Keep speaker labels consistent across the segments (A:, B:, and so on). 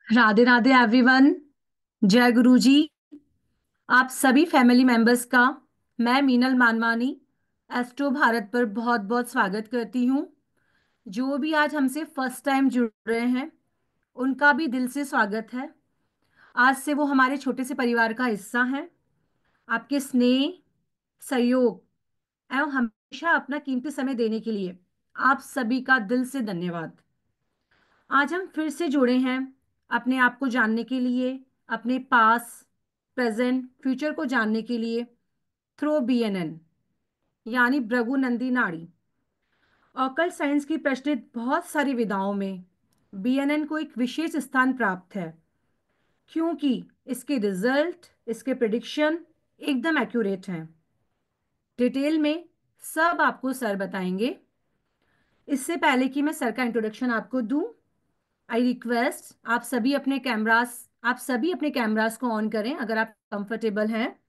A: Radhe Radhe everyone. जय गुरु जी। आप सभी फैमिली मेंबर्स का मैं मीनल मानवानी एस्ट्रो भारत पर बहुत बहुत स्वागत करती हूँ। जो भी आज हमसे फर्स्ट टाइम जुड़ रहे हैं उनका भी दिल से स्वागत है। आज से वो हमारे छोटे से परिवार का हिस्सा हैं। आपके स्नेह, सहयोग एवं हमेशा अपना कीमती समय देने के लिए आप सभी का दिल से धन्यवाद। आज हम फिर से जुड़े हैं अपने आप को जानने के लिए, अपने पास, प्रेजेंट, फ्यूचर को जानने के लिए थ्रो बीएनएन यानी भृगु नंदी नाड़ी। ऑकल्ट साइंस की प्रचलित बहुत सारी विधाओं में बीएनएन को एक विशेष स्थान प्राप्त है, क्योंकि इसके रिजल्ट, इसके प्रिडिक्शन एकदम एक्यूरेट हैं। डिटेल में सब आपको सर बताएंगे। इससे पहले कि मैं सर का इंट्रोडक्शन आपको दूं, आई रिक्वेस्ट आप सभी अपने कैमरास को ऑन करें अगर आप कंफर्टेबल हैं,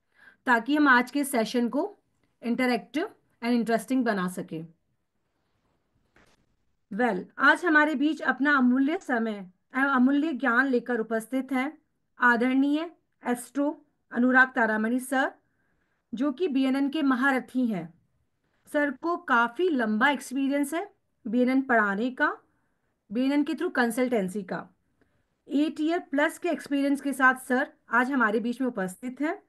A: ताकि हम आज के सेशन को इंटरैक्टिव एंड इंटरेस्टिंग बना सकें। आज हमारे बीच अपना अमूल्य समय एवं अमूल्य ज्ञान लेकर उपस्थित हैं आदरणीय एस्ट्रो अनुराग तारामणि सर, जो कि बीएनएन के महारथी हैं। सर को काफी लंबा एक्सपीरियंस है बीएनएन पढ़ाने का, बीएनएन के थ्रू कंसल्टेंसी का। 8 ईयर प्लस के एक्सपीरियंस के साथ सर आज हमारे बीच में उपस्थित हैं।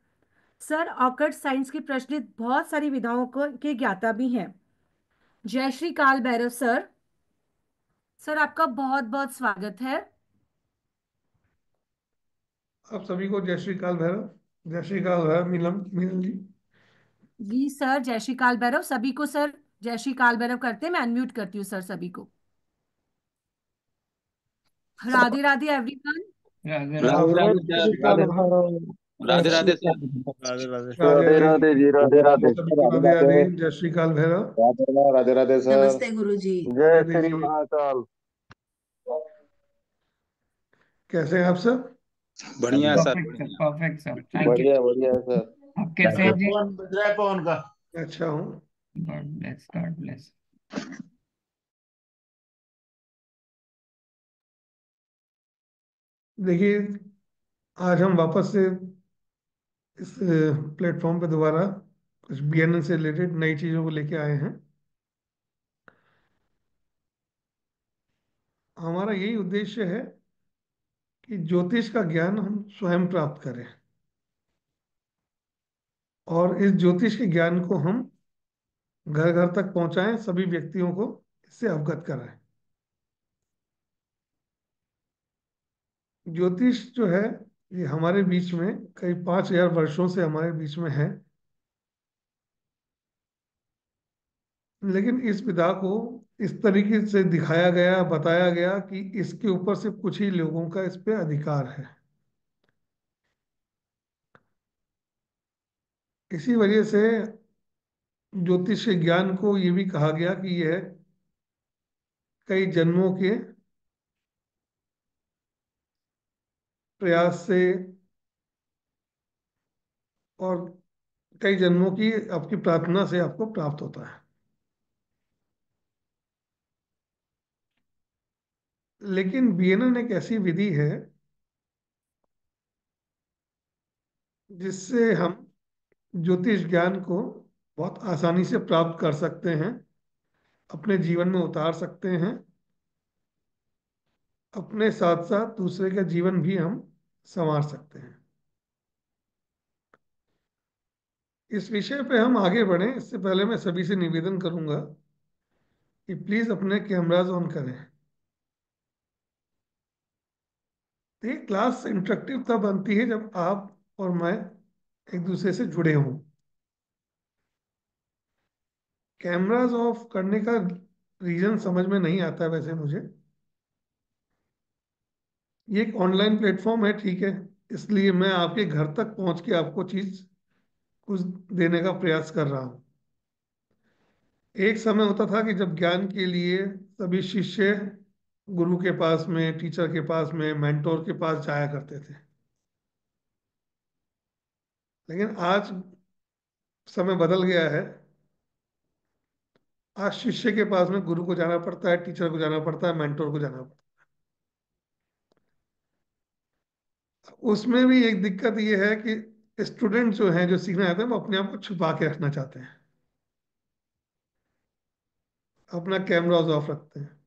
A: सर ऑकल्ट साइंस की प्रचलित बहुत सारी विधाओं को के ज्ञाता भी हैं। जय श्री काल भैरव सर। सर आपका बहुत बहुत स्वागत है।
B: आप सभी को जय श्री काल भैरव। जय श्री काल भैरव मीनम मीनल जी।
A: जी सर, जय श्री काल भैरव सभी को। सर जय श्री काल भैरव करते हैं, मैं अनम्यूट करती हूँ सर सभी को। राधे राधे एवरीवन।
C: राधे
B: आप
C: राधे।
D: राधे
B: सभी को जय
D: राधे
B: श्री काल भैरव।
C: राधे
B: राधे
C: राधे सर।
D: राधे राधे
B: राधे
D: राधे
B: राधे।
D: राधे जी राधे
B: आप
D: राधे
B: सभी
D: सर
B: को
D: राधे
B: राधे
D: राधे
B: राधे। जय श्री काल भैरव।
D: राधे राधे सर।
E: नमस्ते गुरुजी।
B: राधे
D: जय
B: राधे
D: श्री
B: जी।
D: महाकाल।
B: कैसे हैं आप सब?
C: बढ़िया सर,
D: बढ़िया
C: बढ़िया।
A: Perfect sir, thank you.
D: बढ़िया बढ़िया है सर।
A: आप कैसे हैं जी?
E: पवन बज रहा है पवन का।
B: अच्छा हूँ।
A: God bless, God bless.
B: देखिए, आज हम वापस से इस प्लेटफॉर्म पे दोबारा कुछ बीएनएन से रिलेटेड नई चीज़ों को लेके आए हैं। हमारा यही उद्देश्य है कि ज्योतिष का ज्ञान हम स्वयं प्राप्त करें और इस ज्योतिष के ज्ञान को हम घर घर तक पहुंचाएं, सभी व्यक्तियों को इससे अवगत कराएं। ज्योतिष जो है ये हमारे बीच में कई 5,000 वर्षों से हमारे बीच में है, लेकिन इस विधा को इस तरीके से दिखाया गया, बताया गया कि इसके ऊपर सिर्फ कुछ ही लोगों का इस पे अधिकार है। इसी वजह से ज्योतिष के ज्ञान को ये भी कहा गया कि यह कई जन्मों के प्रयास से और कई जन्मों की आपकी प्रार्थना से आपको प्राप्त होता है। लेकिन बीएनएन एक ऐसी विधि है जिससे हम ज्योतिष ज्ञान को बहुत आसानी से प्राप्त कर सकते हैं, अपने जीवन में उतार सकते हैं, अपने साथ साथ दूसरे का जीवन भी हम संवार सकते हैं। इस विषय पे हम आगे बढ़ें इससे पहले मैं सभी से निवेदन करूंगा कि प्लीज अपने कैमराज ऑन करें। तो ये क्लास इंटरेक्टिव तब बनती है जब आप और मैं एक दूसरे से जुड़े हों। कैमराज ऑफ करने का रीजन समझ में नहीं आता है वैसे मुझे। ये एक ऑनलाइन प्लेटफॉर्म है, ठीक है, इसलिए मैं आपके घर तक पहुंच के आपको चीज कुछ देने का प्रयास कर रहा हूं। एक समय होता था कि जब ज्ञान के लिए सभी शिष्य गुरु के पास में, टीचर के पास में, मेंटोर के पास जाया करते थे, लेकिन आज समय बदल गया है। आज शिष्य के पास में गुरु को जाना पड़ता है, टीचर को जाना पड़ता है, मेंटोर को जाना पड़ता उसमें भी एक दिक्कत ये है कि स्टूडेंट जो हैं, जो सीखने आते हैं, वो अपने आप को छुपा के रखना चाहते हैं, अपना कैमराज ऑफ रखते हैं।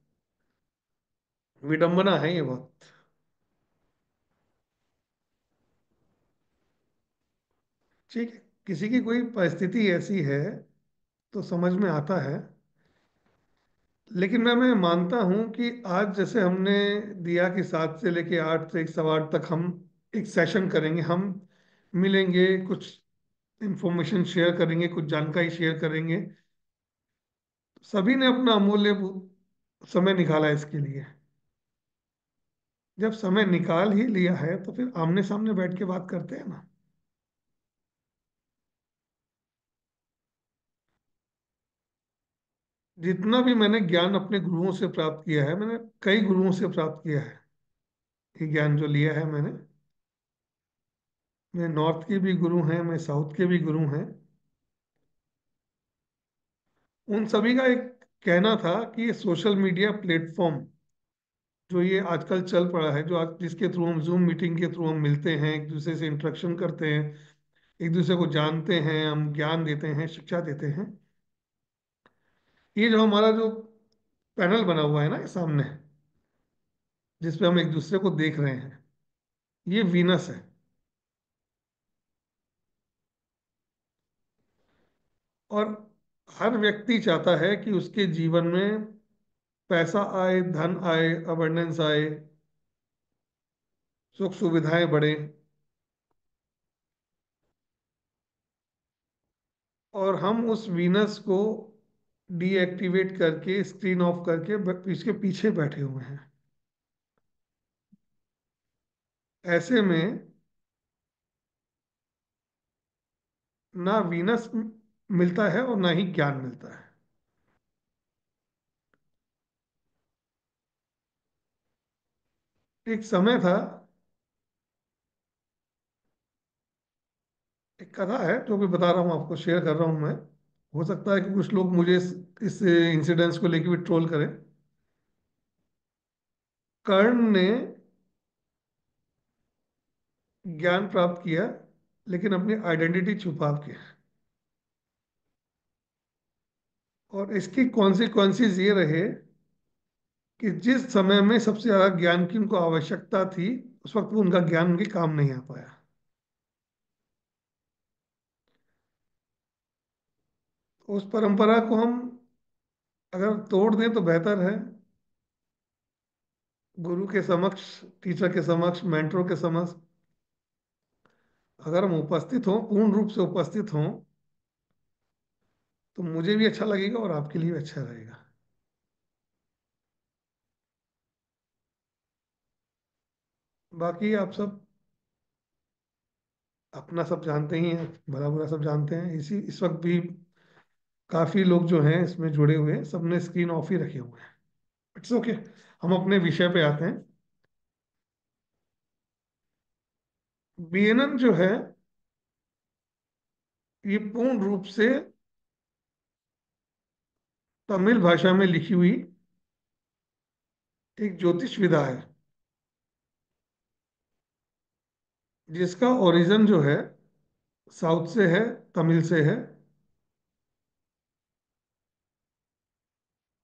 B: विडंबना है ये बहुत। ठीक है, किसी की कोई परिस्थिति ऐसी है तो समझ में आता है। लेकिन मैं मानता हूं कि आज जैसे हमने दिया कि 7 से लेके 8 से 1 सवा 8 तक हम एक सेशन करेंगे, हम मिलेंगे, कुछ इंफॉर्मेशन शेयर करेंगे, कुछ जानकारी शेयर करेंगे। सभी ने अपना अमूल्य समय निकाला इसके लिए। जब समय निकाल ही लिया है तो फिर आमने सामने बैठ के बात करते हैं ना। जितना भी मैंने ज्ञान अपने गुरुओं से प्राप्त किया है, मैंने कई गुरुओं से प्राप्त किया है। ये ज्ञान जो लिया है मैंने, मैं नॉर्थ के भी गुरु हैं, मैं साउथ के भी गुरु हैं। उन सभी का एक कहना था कि ये सोशल मीडिया प्लेटफॉर्म जो ये आजकल चल पड़ा है, जो आज जिसके थ्रू हम जूम मीटिंग के थ्रू हम मिलते हैं, एक दूसरे से इंटरेक्शन करते हैं, एक दूसरे को जानते हैं, हम ज्ञान देते हैं, शिक्षा देते हैं। ये जो हमारा जो पैनल बना हुआ है ना ये सामने, जिसपे हम एक दूसरे को देख रहे हैं, ये वीनस है। और हर व्यक्ति चाहता है कि उसके जीवन में पैसा आए, धन आए, अबंडेंस आए, सुख सुविधाएं बढ़े। और हम उस वीनस को डीएक्टिवेट करके, स्क्रीन ऑफ करके इसके पीछे बैठे हुए हैं। ऐसे में ना वीनस मिलता है और ना ही ज्ञान मिलता है। एक समय था, एक कथा है जो भी बता रहा हूँ आपको, शेयर कर रहा हूँ मैं। हो सकता है कि कुछ लोग मुझे इस इंसिडेंस को लेकर भी ट्रोल करें। कर्ण ने ज्ञान प्राप्त किया, लेकिन अपनी आइडेंटिटी छुपा के। और इसकी कॉन्सिक्वेंसेस ये रहे कि जिस समय में सबसे ज्यादा ज्ञान की उनको आवश्यकता थी, उस वक्त वो उनका ज्ञान उनके काम नहीं आ पाया। उस परंपरा को हम अगर तोड़ दें तो बेहतर है। गुरु के समक्ष, टीचर के समक्ष, मेंटरों के समक्ष अगर हम उपस्थित हों, पूर्ण रूप से उपस्थित हों, तो मुझे भी अच्छा लगेगा और आपके लिए भी अच्छा रहेगा। बाकी आप सब अपना सब जानते ही हैं, भला बुरा सब जानते हैं। इस वक्त भी काफी लोग जो हैं इसमें जुड़े हुए हैं, सबने स्क्रीन ऑफ ही रखे हुए हैं। It's okay. हम अपने विषय पे आते हैं। बीएनएन जो है, ये पूर्ण रूप से तमिल भाषा में लिखी हुई एक ज्योतिष विधा है, जिसका ओरिजिन जो है साउथ से है, तमिल से है।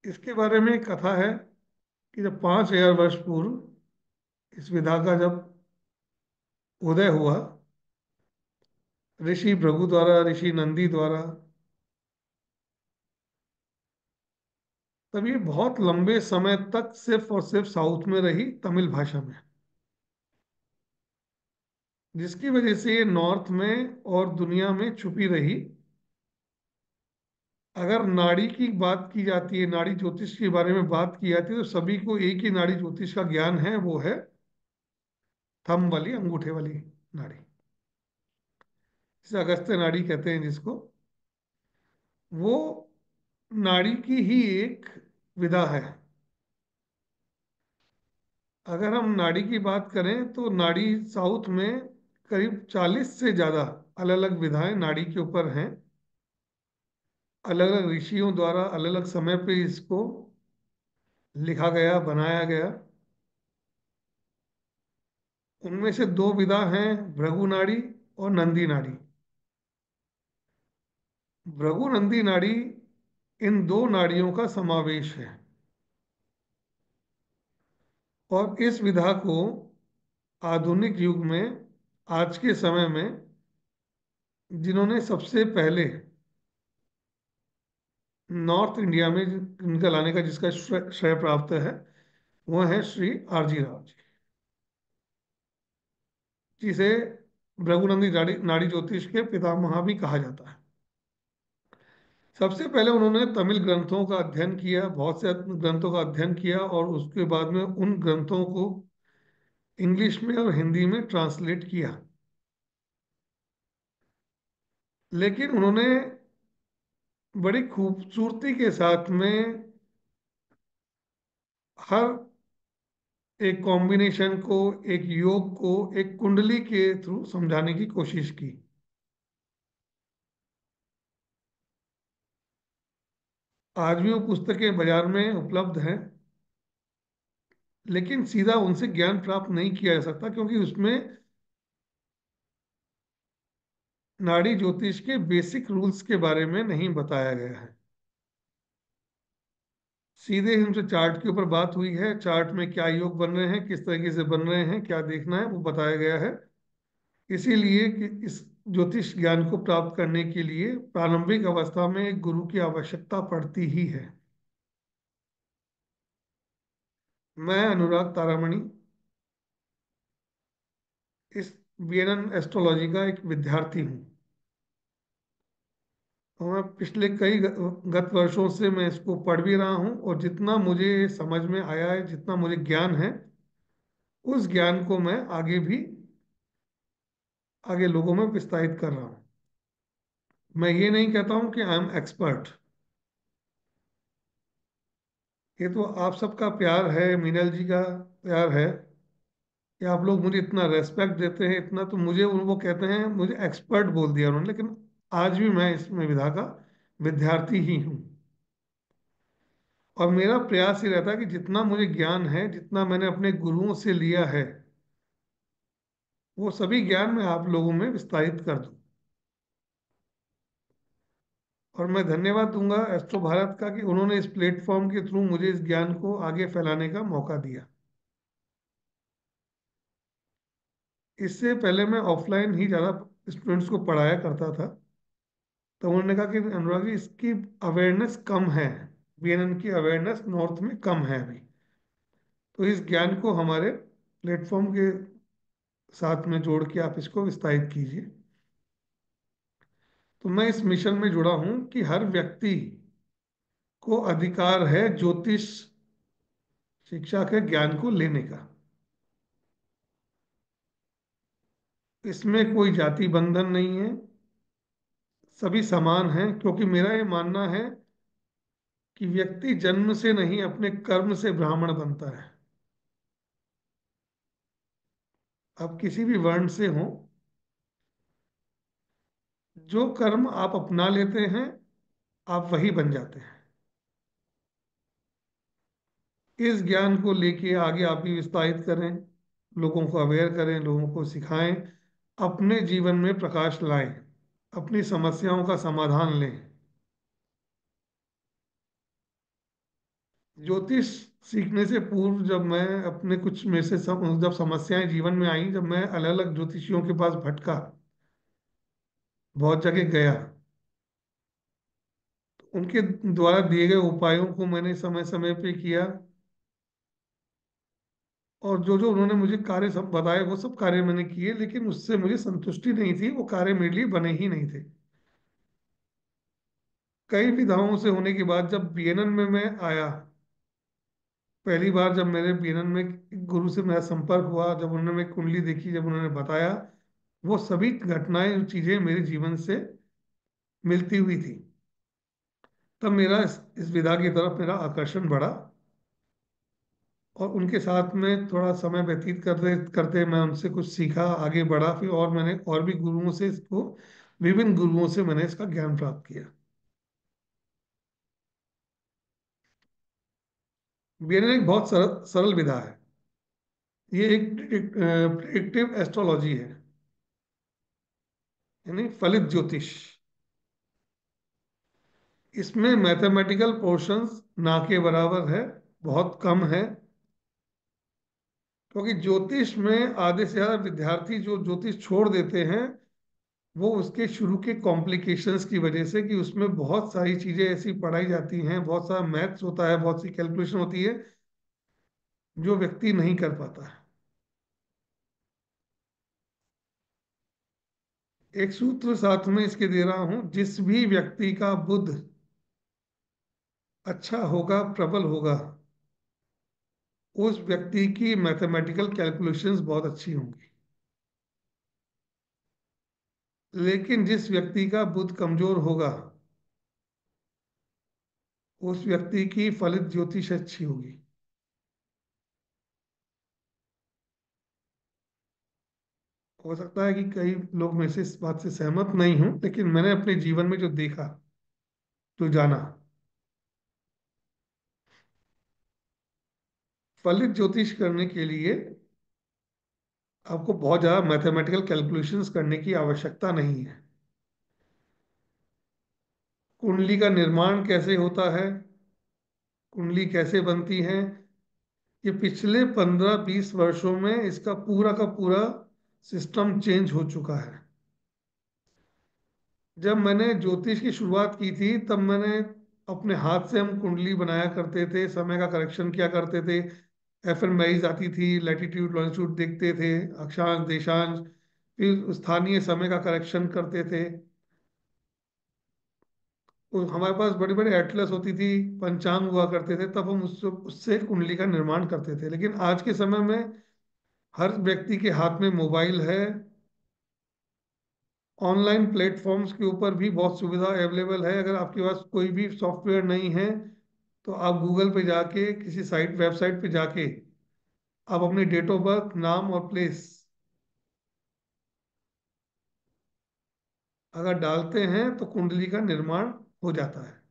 B: इसके बारे में एक कथा है कि जब 5,000 वर्ष पूर्व इस विधा का जब उदय हुआ, ऋषि भृगु द्वारा, ऋषि नंदी द्वारा, तब ये बहुत लंबे समय तक सिर्फ और सिर्फ साउथ में रही, तमिल भाषा में। जिसकी वजह से ये नॉर्थ में और दुनिया में छुपी रही। अगर नाड़ी की बात की जाती है, नाड़ी ज्योतिष के बारे में बात की जाती है, तो सभी को एक ही नाड़ी ज्योतिष का ज्ञान है, वो है थंब वाली, अंगूठे वाली नाड़ी, जिसे अगस्त्य नाड़ी कहते हैं जिसको। वो नाड़ी की ही एक विधा है। अगर हम नाड़ी की बात करें तो नाड़ी साउथ में करीब 40 से ज्यादा अलग अलग विधाएं नाड़ी के ऊपर हैं। अलग अलग ऋषियों द्वारा अलग अलग समय पे इसको लिखा गया, बनाया गया। उनमें से दो विधा हैं, भृगु नाड़ी और नंदी नाड़ी। भृगु नंदी नाड़ी इन दो नाड़ियों का समावेश है। और इस विधा को आधुनिक युग में, आज के समय में, जिन्होंने सबसे पहले नॉर्थ इंडिया में इनका लाने का जिसका श्रेय प्राप्त है, वो है श्री आरजी राव जी, जिसे भृगुनंदी नाड़ी नाड़ी ज्योतिष के पितामह भी कहा जाता है। सबसे पहले उन्होंने तमिल ग्रंथों का अध्ययन किया, बहुत से ग्रंथों का अध्ययन किया, और उसके बाद में उन ग्रंथों को इंग्लिश में और हिंदी में ट्रांसलेट किया। लेकिन उन्होंने बड़ी खूबसूरती के साथ में हर एक कॉम्बिनेशन को, एक योग को एक कुंडली के थ्रू समझाने की कोशिश की। आज भी वो पुस्तकें बाजार में उपलब्ध हैं, लेकिन सीधा उनसे ज्ञान प्राप्त नहीं किया जा सकता, क्योंकि उसमें नाड़ी ज्योतिष के बेसिक रूल्स के बारे में नहीं बताया गया है। सीधे उनसे चार्ट के ऊपर बात हुई है, चार्ट में क्या योग बन रहे हैं, किस तरीके से बन रहे हैं, क्या देखना है, वो बताया गया है। इसीलिए कि इस ज्योतिष ज्ञान को प्राप्त करने के लिए प्रारंभिक अवस्था में एक गुरु की आवश्यकता पड़ती ही है। मैं अनुराग तारामणि इस बीएनएन एस्ट्रोलॉजी का एक विद्यार्थी हूँ, और मैं पिछले कई गत वर्षों से मैं इसको पढ़ भी रहा हूँ, और जितना मुझे समझ में आया है, जितना मुझे ज्ञान है, उस ज्ञान को मैं आगे लोगों में विस्तारित कर रहा हूँ। मैं ये नहीं कहता हूँ कि आई एम एक्सपर्ट। ये तो आप सबका प्यार है, मीनल जी का प्यार है कि आप लोग मुझे इतना रेस्पेक्ट देते हैं, इतना। तो मुझे वो कहते हैं, मुझे एक्सपर्ट बोल दिया उन्होंने, लेकिन आज भी मैं इसमें विधा का विद्यार्थी ही हूँ। और मेरा प्रयास ये रहता है कि जितना मुझे ज्ञान है, जितना मैंने अपने गुरुओं से लिया है, वो सभी ज्ञान मैं आप लोगों में विस्तारित कर दूं। और मैं धन्यवाद दूंगा एस्ट्रो भारत का कि उन्होंने इस प्लेटफॉर्म के थ्रू मुझे इस ज्ञान को आगे फैलाने का मौका दिया। इससे पहले मैं ऑफलाइन ही ज़्यादा स्टूडेंट्स को पढ़ाया करता था, तो उन्होंने कहा कि अनुराग जी, इसकी अवेयरनेस कम है, बीएनएन की अवेयरनेस नॉर्थ में कम है अभी, तो इस ज्ञान को हमारे प्लेटफॉर्म के साथ में जोड़ के आप इसको विस्तारित कीजिए। तो मैं इस मिशन में जुड़ा हूं कि हर व्यक्ति को अधिकार है ज्योतिष शिक्षा के ज्ञान को लेने का। इसमें कोई जाति बंधन नहीं है, सभी समान हैं, क्योंकि मेरा ये मानना है कि व्यक्ति जन्म से नहीं, अपने कर्म से ब्राह्मण बनता है। आप किसी भी वर्ण से हो, जो कर्म आप अपना लेते हैं, आप वही बन जाते हैं। इस ज्ञान को लेके आगे आप भी विस्तारित करें, लोगों को अवेयर करें, लोगों को सिखाएं, अपने जीवन में प्रकाश लाएं, अपनी समस्याओं का समाधान लें। ज्योतिष सीखने से पूर्व जब मैं अपने कुछ में से जब समस्याएं जीवन में आई, जब मैं अलग अलग ज्योतिषियों के पास भटका, बहुत जगह गया, तो उनके द्वारा दिए गए उपायों को मैंने समय समय पे किया, और जो जो उन्होंने मुझे कार्य सब बताए, वो सब कार्य मैंने किए, लेकिन उससे मुझे संतुष्टि नहीं थी, वो कार्य मेरे लिए बने ही नहीं थे। कई विधाओं से होने के बाद जब बीएनएन में मैं आया, पहली बार जब मेरे बीएनएन में एक गुरु से मेरा संपर्क हुआ, जब उन्होंने मेरी कुंडली देखी, जब उन्होंने बताया, वो सभी घटनाएं, चीजें मेरे जीवन से मिलती हुई थी, तब मेरा इस विधा की तरफ मेरा आकर्षण बढ़ा। और उनके साथ में थोड़ा समय व्यतीत करते करते मैं उनसे कुछ सीखा, आगे बढ़ा, फिर और मैंने और भी गुरुओं से इसको, विभिन्न गुरुओं से मैंने इसका ज्ञान प्राप्त किया। बीएनएन एक बहुत सरल सरल विधा है। ये एक प्रिडिक्टिव एस्ट्रोलॉजी है, यानी फलित ज्योतिष। इसमें मैथमेटिकल पोर्शंस ना के बराबर है, बहुत कम है। क्योंकि ज्योतिष में आधे से ज्यादा विद्यार्थी जो ज्योतिष छोड़ देते हैं, वो उसके शुरू के कॉम्प्लिकेशंस की वजह से, कि उसमें बहुत सारी चीजें ऐसी पढ़ाई जाती हैं, बहुत सारा मैथ्स होता है, बहुत सी कैलकुलेशन होती है, जो व्यक्ति नहीं कर पाता है। एक सूत्र साथ में इसके दे रहा हूं, जिस भी व्यक्ति का बुध अच्छा होगा, प्रबल होगा, उस व्यक्ति की मैथमेटिकल कैलकुलेशंस बहुत अच्छी होंगी। लेकिन जिस व्यक्ति का बुध कमजोर होगा, उस व्यक्ति की फलित ज्योतिष अच्छी होगी। हो सकता है कि कई लोग में से इस बात से सहमत नहीं हूं, लेकिन मैंने अपने जीवन में जो देखा, जो जाना, फलित ज्योतिष करने के लिए आपको बहुत ज्यादा मैथमेटिकल कैलकुलेशंस करने की आवश्यकता नहीं है। कुंडली का निर्माण कैसे होता है, कुंडली कैसे बनती है, ये पिछले 15-20 वर्षों में इसका पूरा का पूरा सिस्टम चेंज हो चुका है। जब मैंने ज्योतिष की शुरुआत की थी, तब मैंने अपने हाथ से हम कुंडली बनाया करते थे, समय का करेक्शन किया करते थे, एफएमआईज आती थी, लैटिट्यूड लॉन्जिट्यूड देखते थे, अक्षांश देशांश, फिर स्थानीय समय का करेक्शन करते थे। हमारे पास बड़ी बड़ी एटलस होती थी, पंचांग हुआ करते थे, तब हम उससे उससे कुंडली का निर्माण करते थे। लेकिन आज के समय में हर व्यक्ति के हाथ में मोबाइल है, ऑनलाइन प्लेटफॉर्म्स के ऊपर भी बहुत सुविधा अवेलेबल है। अगर आपके पास कोई भी सॉफ्टवेयर नहीं है, तो आप गूगल पे जाके, किसी साइट वेबसाइट पे जाके, आप अपनी डेट ऑफ बर्थ, नाम और प्लेस अगर डालते हैं, तो कुंडली का निर्माण हो जाता है।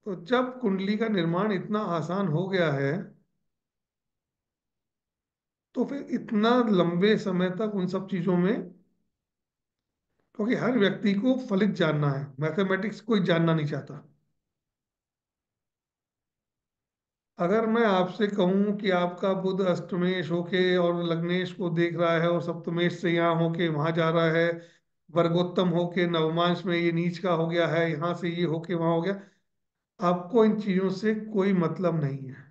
B: तो जब कुंडली का निर्माण इतना आसान हो गया है, तो फिर इतना लंबे समय तक उन सब चीजों में, क्योंकि हर व्यक्ति को फलित जानना है, मैथमेटिक्स कोई जानना नहीं चाहता। अगर मैं आपसे कहूं कि आपका बुध अष्टमेश होके और लग्नेश को देख रहा है, और सप्तमेश से यहाँ होके वहां जा रहा है, वर्गोत्तम होके नवमांश में ये नीच का हो गया है, यहाँ से ये होके वहां हो गया, आपको इन चीजों से कोई मतलब नहीं है।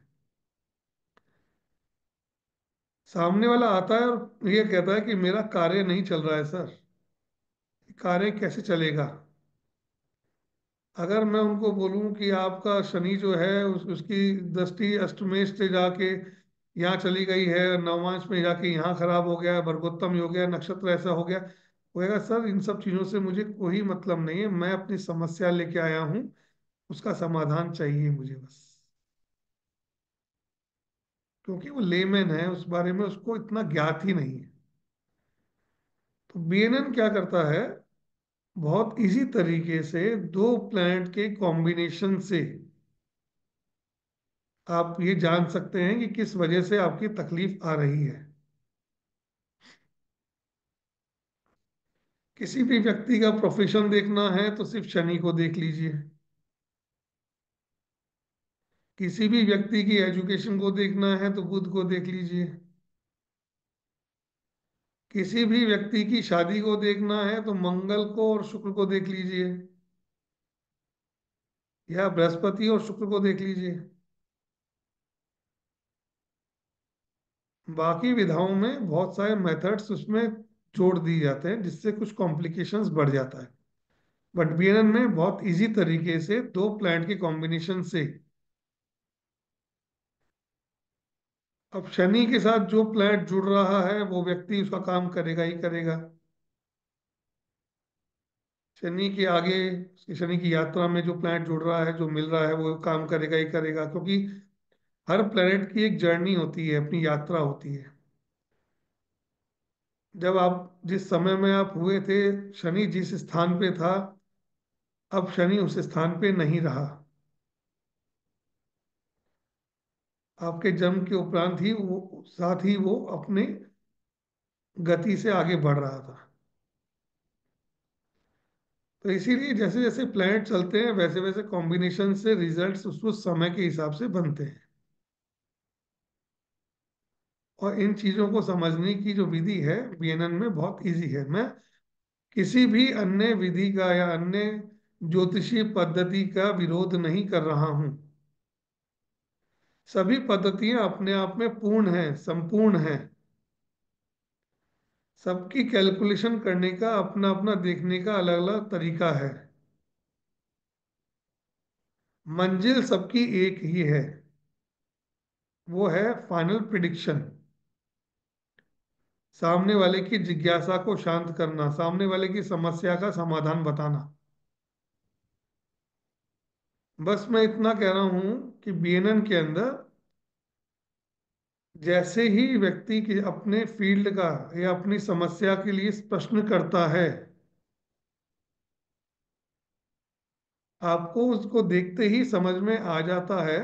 B: सामने वाला आता है और ये कहता है कि मेरा कार्य नहीं चल रहा है सर, कार्य कैसे चलेगा। अगर मैं उनको बोलूं कि आपका शनि जो है, उसकी दृष्टि अष्टमेश से जाके यहाँ चली गई है, नवमांश में जाके यहाँ खराब हो गया, वर्गोत्तम हो गया, नक्षत्र ऐसा हो गया, वो कहेगा सर इन सब चीजों से मुझे कोई मतलब नहीं है, मैं अपनी समस्या लेके आया हूँ, उसका समाधान चाहिए मुझे बस। क्योंकि वो लेमैन है, उस बारे में उसको इतना ज्ञात ही नहीं है। तो बीएनएन क्या करता है, बहुत इजी तरीके से दो प्लैनेट के कॉम्बिनेशन से आप ये जान सकते हैं कि किस वजह से आपकी तकलीफ आ रही है। किसी भी व्यक्ति का प्रोफेशन देखना है, तो सिर्फ शनि को देख लीजिए। किसी भी व्यक्ति की एजुकेशन को देखना है, तो बुध को देख लीजिए। किसी भी व्यक्ति की शादी को देखना है, तो मंगल को और शुक्र को देख लीजिए, या बृहस्पति और शुक्र को देख लीजिए। बाकी विधाओं में बहुत सारे मेथड्स उसमें जोड़ दिए जाते हैं, जिससे कुछ कॉम्प्लिकेशंस बढ़ जाता है। बट बीएनएन में बहुत इजी तरीके से दो प्लैनेट के कॉम्बिनेशन से, अब शनि के साथ जो प्लैनेट जुड़ रहा है, वो व्यक्ति उसका काम करेगा ही करेगा। शनि के आगे, शनि की यात्रा में जो प्लैनेट जुड़ रहा है, जो मिल रहा है, वो काम करेगा ही करेगा। क्योंकि हर प्लैनेट की एक जर्नी होती है, अपनी यात्रा होती है। जब आप जिस समय में आप हुए थे, शनि जिस स्थान पे था, अब शनि उस स्थान पे नहीं रहा। आपके जन्म के उपरांत ही वो, साथ ही वो अपने गति से आगे बढ़ रहा था। तो इसीलिए जैसे जैसे प्लैनेट चलते हैं वैसे वैसे कॉम्बिनेशन से रिजल्ट्स उस उस समय के हिसाब से बनते हैं। और इन चीजों को समझने की जो विधि है बीएनएन में बहुत इजी है। मैं किसी भी अन्य विधि का या अन्य ज्योतिषीय पद्धति का विरोध नहीं कर रहा हूं। सभी पद्धतियां अपने आप में पूर्ण हैं, संपूर्ण हैं। सबकी कैलकुलेशन करने का अपना अपना देखने का अलग अलग तरीका है। मंजिल सबकी एक ही है, वो है फाइनल प्रिडिक्शन। सामने वाले की जिज्ञासा को शांत करना, सामने वाले की समस्या का समाधान बताना। बस मैं इतना कह रहा हूं कि बीएनएन के अंदर जैसे ही व्यक्ति के अपने फील्ड का या अपनी समस्या के लिए प्रश्न करता है, आपको उसको देखते ही समझ में आ जाता है।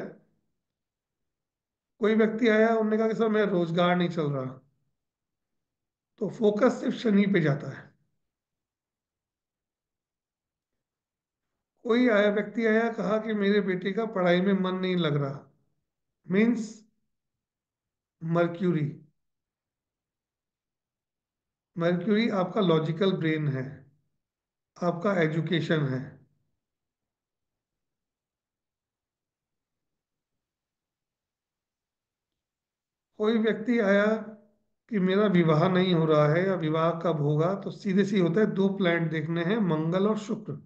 B: कोई व्यक्ति आया, उन्होंने कहा कि सर मेरा रोजगार नहीं चल रहा, तो फोकस सिर्फ शनि पे जाता है। कोई आया, व्यक्ति आया, कहा कि मेरे बेटे का पढ़ाई में मन नहीं लग रहा, मीन्स मर्क्यूरी। मर्क्यूरी आपका लॉजिकल ब्रेन है, आपका एजुकेशन है। कोई व्यक्ति आया कि मेरा विवाह नहीं हो रहा है या विवाह कब होगा, तो सीधे सी होता है, दो प्लैनेट देखने हैं, मंगल और शुक्र।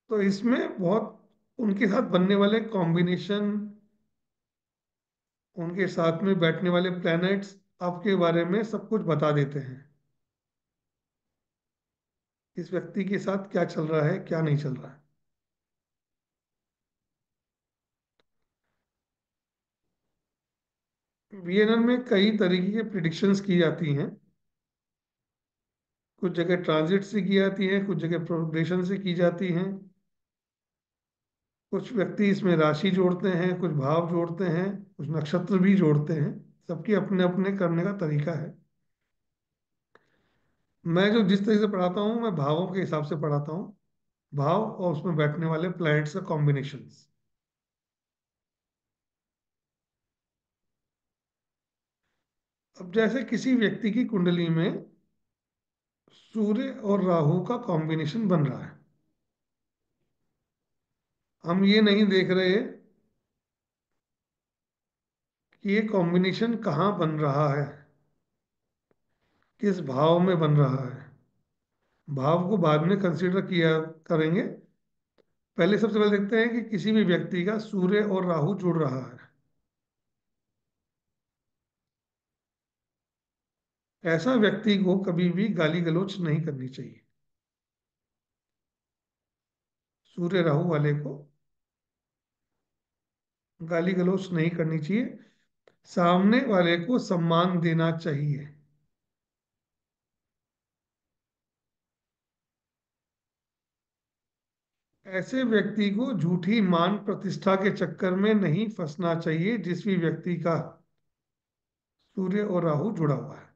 B: तो इसमें बहुत उनके साथ बनने वाले कॉम्बिनेशन, उनके साथ में बैठने वाले प्लैनेट्स आपके बारे में सब कुछ बता देते हैं। इस व्यक्ति के साथ क्या चल रहा है, क्या नहीं चल रहा है। वीएनएन में कई तरीके की प्रिडिक्शंस की जाती हैं। कुछ जगह ट्रांजिट से की जाती हैं, कुछ जगह प्रोग्रेशन से की जाती हैं। कुछ व्यक्ति इसमें राशि जोड़ते हैं, कुछ भाव जोड़ते हैं, कुछ नक्षत्र भी जोड़ते हैं। सबके अपने अपने करने का तरीका है। मैं जो जिस तरीके से पढ़ाता हूँ, मैं भावों के हिसाब से पढ़ाता हूँ। भाव और उसमें बैठने वाले प्लैनेट्स का कॉम्बिनेशन। अब जैसे किसी व्यक्ति की कुंडली में सूर्य और राहु का कॉम्बिनेशन बन रहा है, हम ये नहीं देख रहे कि ये कॉम्बिनेशन कहाँ बन रहा है, किस भाव में बन रहा है। भाव को बाद में कंसीडर किया करेंगे। पहले सबसे पहले देखते हैं कि किसी भी व्यक्ति का सूर्य और राहु जुड़ रहा है। ऐसा व्यक्ति को कभी भी गाली गलौज नहीं करनी चाहिए। सूर्य राहु वाले को गाली गलौज नहीं करनी चाहिए, सामने वाले को सम्मान देना चाहिए। ऐसे व्यक्ति को झूठी मान प्रतिष्ठा के चक्कर में नहीं फंसना चाहिए, जिस भी व्यक्ति का सूर्य और राहु जुड़ा हुआ है।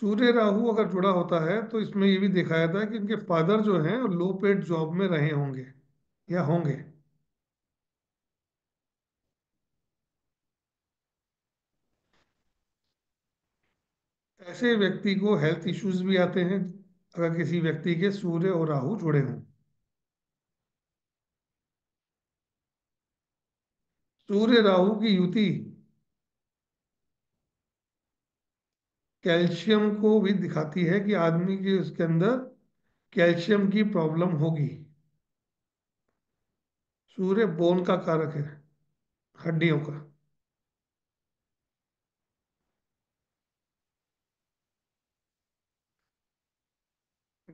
B: सूर्य राहु अगर जुड़ा होता है तो इसमें ये भी देखा जाता है कि इनके फादर जो हैं लो पेड जॉब में रहे होंगे या होंगे। ऐसे व्यक्ति को हेल्थ इश्यूज भी आते हैं अगर किसी व्यक्ति के सूर्य और राहु जुड़े हों। सूर्य राहु की युति कैल्शियम को भी दिखाती है कि आदमी के उसके अंदर कैल्शियम की प्रॉब्लम होगी। सूर्य बोन का कारक है, हड्डियों का।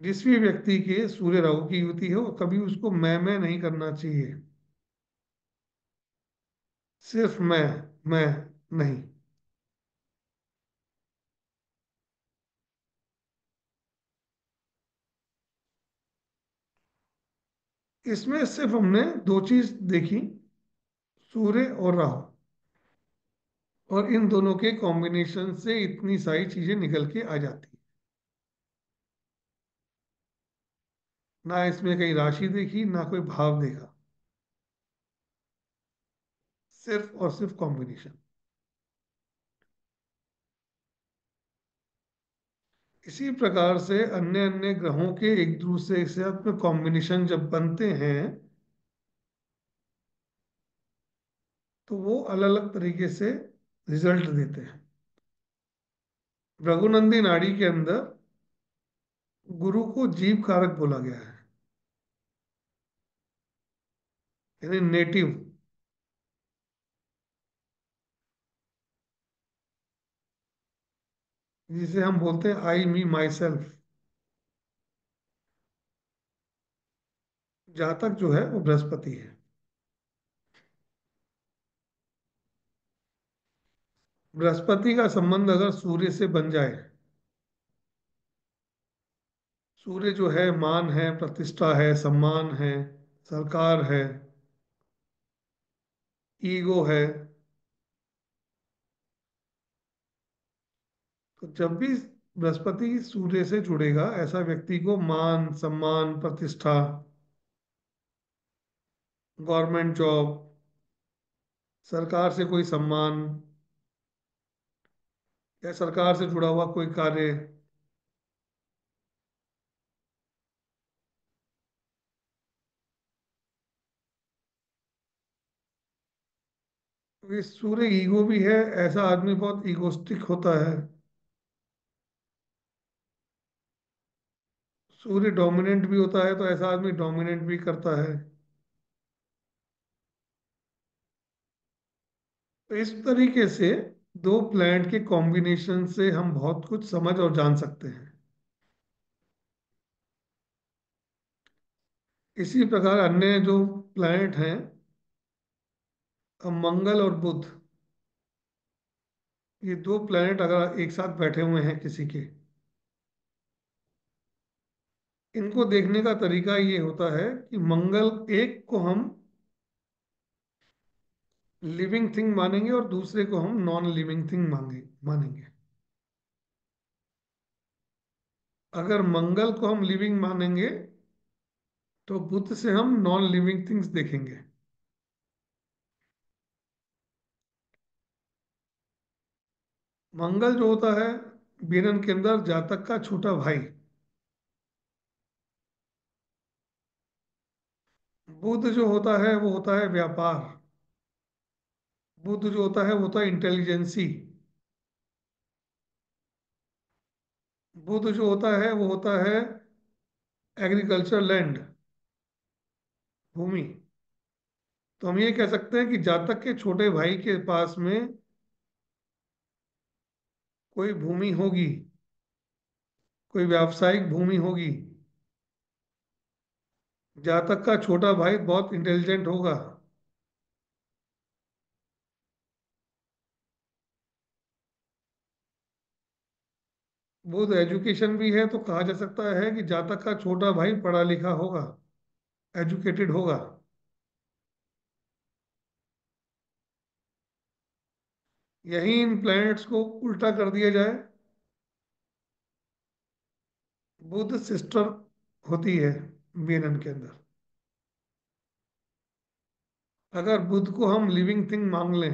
B: जिस भी व्यक्ति के सूर्य राहु की युति हो, कभी उसको मैं नहीं करना चाहिए। सिर्फ मैं नहीं। इसमें सिर्फ हमने दो चीज देखी, सूर्य और राहु, और इन दोनों के कॉम्बिनेशन से इतनी सारी चीजें निकल के आ जाती है। ना इसमें कहीं राशि देखी, ना कोई भाव देखा, सिर्फ और सिर्फ कॉम्बिनेशन। इसी प्रकार से अन्य अन्य ग्रहों के एक दूसरे के साथ में कॉम्बिनेशन जब बनते हैं तो वो अलग अलग तरीके से रिजल्ट देते हैं। भृगुनंदी नाड़ी के अंदर गुरु को जीव कारक बोला गया है, यानी नेटिव, जिसे हम बोलते हैं आई मी माई सेल्फ। जातक जो है वो बृहस्पति है। बृहस्पति का संबंध अगर सूर्य से बन जाए, सूर्य जो है मान है, प्रतिष्ठा है, सम्मान है, सरकार है, ईगो है, तो जब भी बृहस्पति सूर्य से जुड़ेगा ऐसा व्यक्ति को मान सम्मान प्रतिष्ठा, गवर्नमेंट जॉब, सरकार से कोई सम्मान, या सरकार से जुड़ा हुआ कोई कार्य, ये सूर्य ईगो भी है। ऐसा आदमी बहुत ईगोस्टिक होता है। सूर्य डोमिनेंट भी होता है, तो ऐसा आदमी डोमिनेंट भी करता है। तो इस तरीके से दो प्लैनेट के कॉम्बिनेशन से हम बहुत कुछ समझ और जान सकते हैं। इसी प्रकार अन्य जो प्लैनेट हैं, अब मंगल और बुध, ये दो प्लैनेट अगर एक साथ बैठे हुए हैं किसी के, इनको देखने का तरीका ये होता है कि मंगल एक को हम लिविंग थिंग मानेंगे और दूसरे को हम नॉन लिविंग थिंग मानेंगे। अगर मंगल को हम लिविंग मानेंगे तो बुध से हम नॉन लिविंग थिंग्स देखेंगे। मंगल जो होता है वीरन के अंदर जातक का छोटा भाई, बुध जो होता है वो होता है व्यापार, बुध जो होता है वो होता है इंटेलिजेंसी, बुध जो होता है वो होता है एग्रीकल्चर लैंड, भूमि। तो हम ये कह सकते हैं कि जातक के छोटे भाई के पास में कोई भूमि होगी, कोई व्यावसायिक भूमि होगी। जातक का छोटा भाई बहुत इंटेलिजेंट होगा। बुध एजुकेशन भी है, तो कहा जा सकता है कि जातक का छोटा भाई पढ़ा लिखा होगा, एजुकेटेड होगा। यही इन प्लैनेट्स को उल्टा कर दिया जाए, बुध सिस्टर होती है वीनन के अंदर। अगर बुध को हम लिविंग थिंग मान लें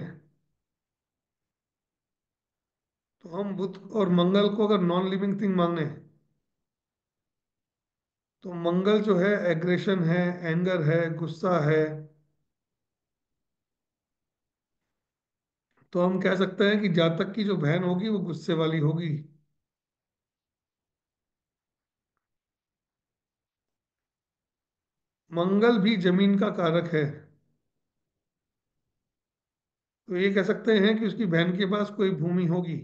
B: तो हम बुध और मंगल को अगर नॉन लिविंग थिंग माने तो मंगल जो है एग्रेशन है, एंगर है, गुस्सा है। तो हम कह सकते हैं कि जातक की जो बहन होगी वो गुस्से वाली होगी। मंगल भी जमीन का कारक है, तो ये कह सकते हैं कि उसकी बहन के पास कोई भूमि होगी।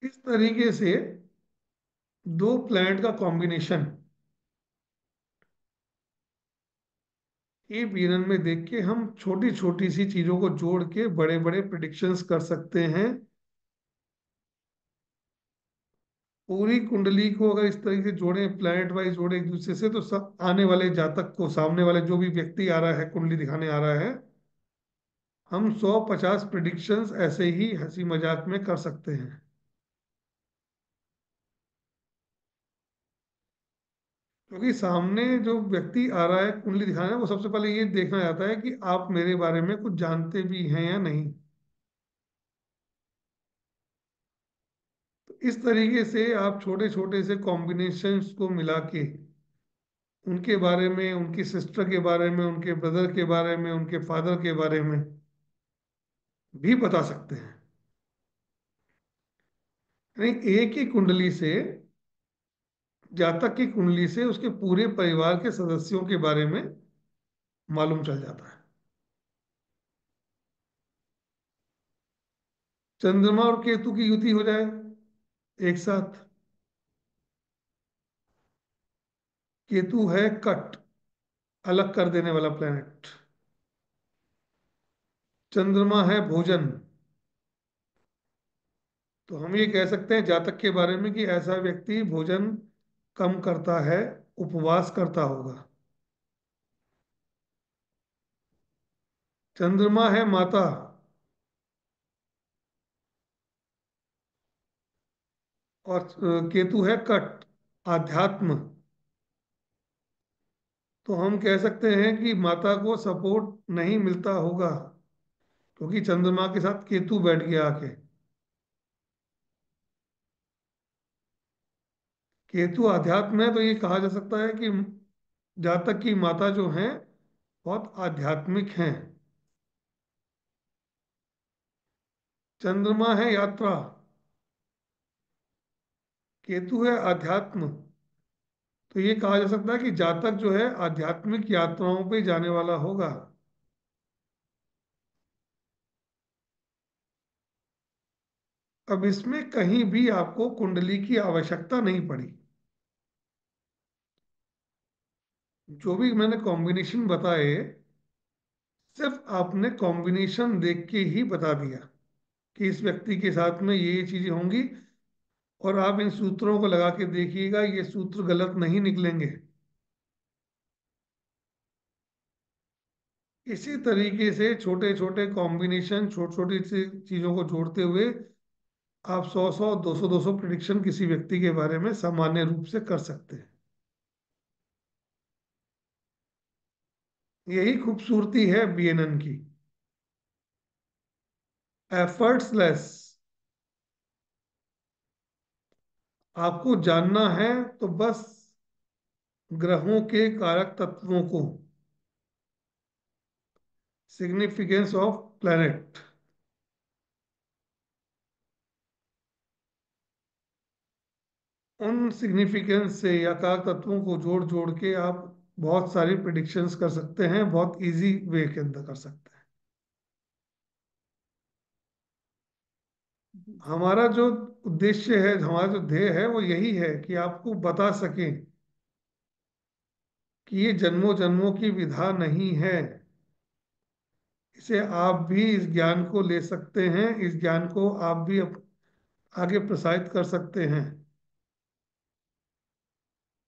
B: इस तरीके से दो प्लैनेट का कॉम्बिनेशन ये बीएनएन में देख के हम छोटी छोटी सी चीजों को जोड़ के बड़े बड़े प्रिडिक्शंस कर सकते हैं। पूरी कुंडली को अगर इस तरीके से जोड़े, प्लैनेट वाइज जोड़े एक दूसरे से, तो सब आने वाले जातक को, सामने वाले जो भी व्यक्ति आ रहा है, कुंडली दिखाने आ रहा है, हम 150 प्रिडिक्शंस ऐसे ही हंसी मजाक में कर सकते हैं। क्योंकि सामने जो व्यक्ति आ रहा है कुंडली दिखाने, वो सबसे पहले ये देखना चाहता है कि आप मेरे बारे में कुछ जानते भी हैं या नहीं। तो इस तरीके से आप छोटे छोटे से कॉम्बिनेशंस को मिला के उनके बारे में, उनकी सिस्टर के बारे में, उनके ब्रदर के बारे में, उनके फादर के बारे में भी बता सकते हैं। यानी एक ही कुंडली से, जातक की कुंडली से उसके पूरे परिवार के सदस्यों के बारे में मालूम चल जाता है। चंद्रमा और केतु की युति हो जाए एक साथ। केतु है कट, अलग कर देने वाला प्लेनेट। चंद्रमा है भोजन। तो हम ये कह सकते हैं जातक के बारे में कि ऐसा व्यक्ति भोजन कम करता है, उपवास करता होगा। चंद्रमा है माता, और केतु है कट, आध्यात्म। तो हम कह सकते हैं कि माता को सपोर्ट नहीं मिलता होगा, क्योंकि चंद्रमा के साथ केतु बैठ गया आके। केतु आध्यात्म है, तो ये कहा जा सकता है कि जातक की माता जो हैं बहुत आध्यात्मिक हैं। चंद्रमा है यात्रा, केतु है अध्यात्म। तो ये कहा जा सकता है कि जातक जो है आध्यात्मिक यात्राओं पे जाने वाला होगा। अब इसमें कहीं भी आपको कुंडली की आवश्यकता नहीं पड़ी। जो भी मैंने कॉम्बिनेशन बताए, सिर्फ आपने कॉम्बिनेशन देख के ही बता दिया कि इस व्यक्ति के साथ में ये चीजें होंगी। और आप इन सूत्रों को लगा के देखिएगा, ये सूत्र गलत नहीं निकलेंगे। इसी तरीके से छोटे छोटे कॉम्बिनेशन, छोटी छोटी सी चीजों को जोड़ते हुए आप 100 100 200 200 प्रिडिक्शन किसी व्यक्ति के बारे में सामान्य रूप से कर सकते हैं। यही खूबसूरती है बीएनएन की। एफर्ट्सलेस। आपको जानना है तो बस ग्रहों के कारक तत्वों को, सिग्निफिकेंस ऑफ प्लैनेट, उन सिग्निफिकेंस से या कारक तत्वों को जोड़ जोड़ के आप बहुत सारी प्रिडिक्शंस कर सकते हैं, बहुत इजी वे के अंदर कर सकते हैं। हमारा जो उद्देश्य है, हमारा जो ध्येय है, वो यही है कि आपको बता सकें कि ये जन्मों जन्मों की विधा नहीं है। इसे आप भी, इस ज्ञान को ले सकते हैं, इस ज्ञान को आप भी आगे प्रसारित कर सकते हैं।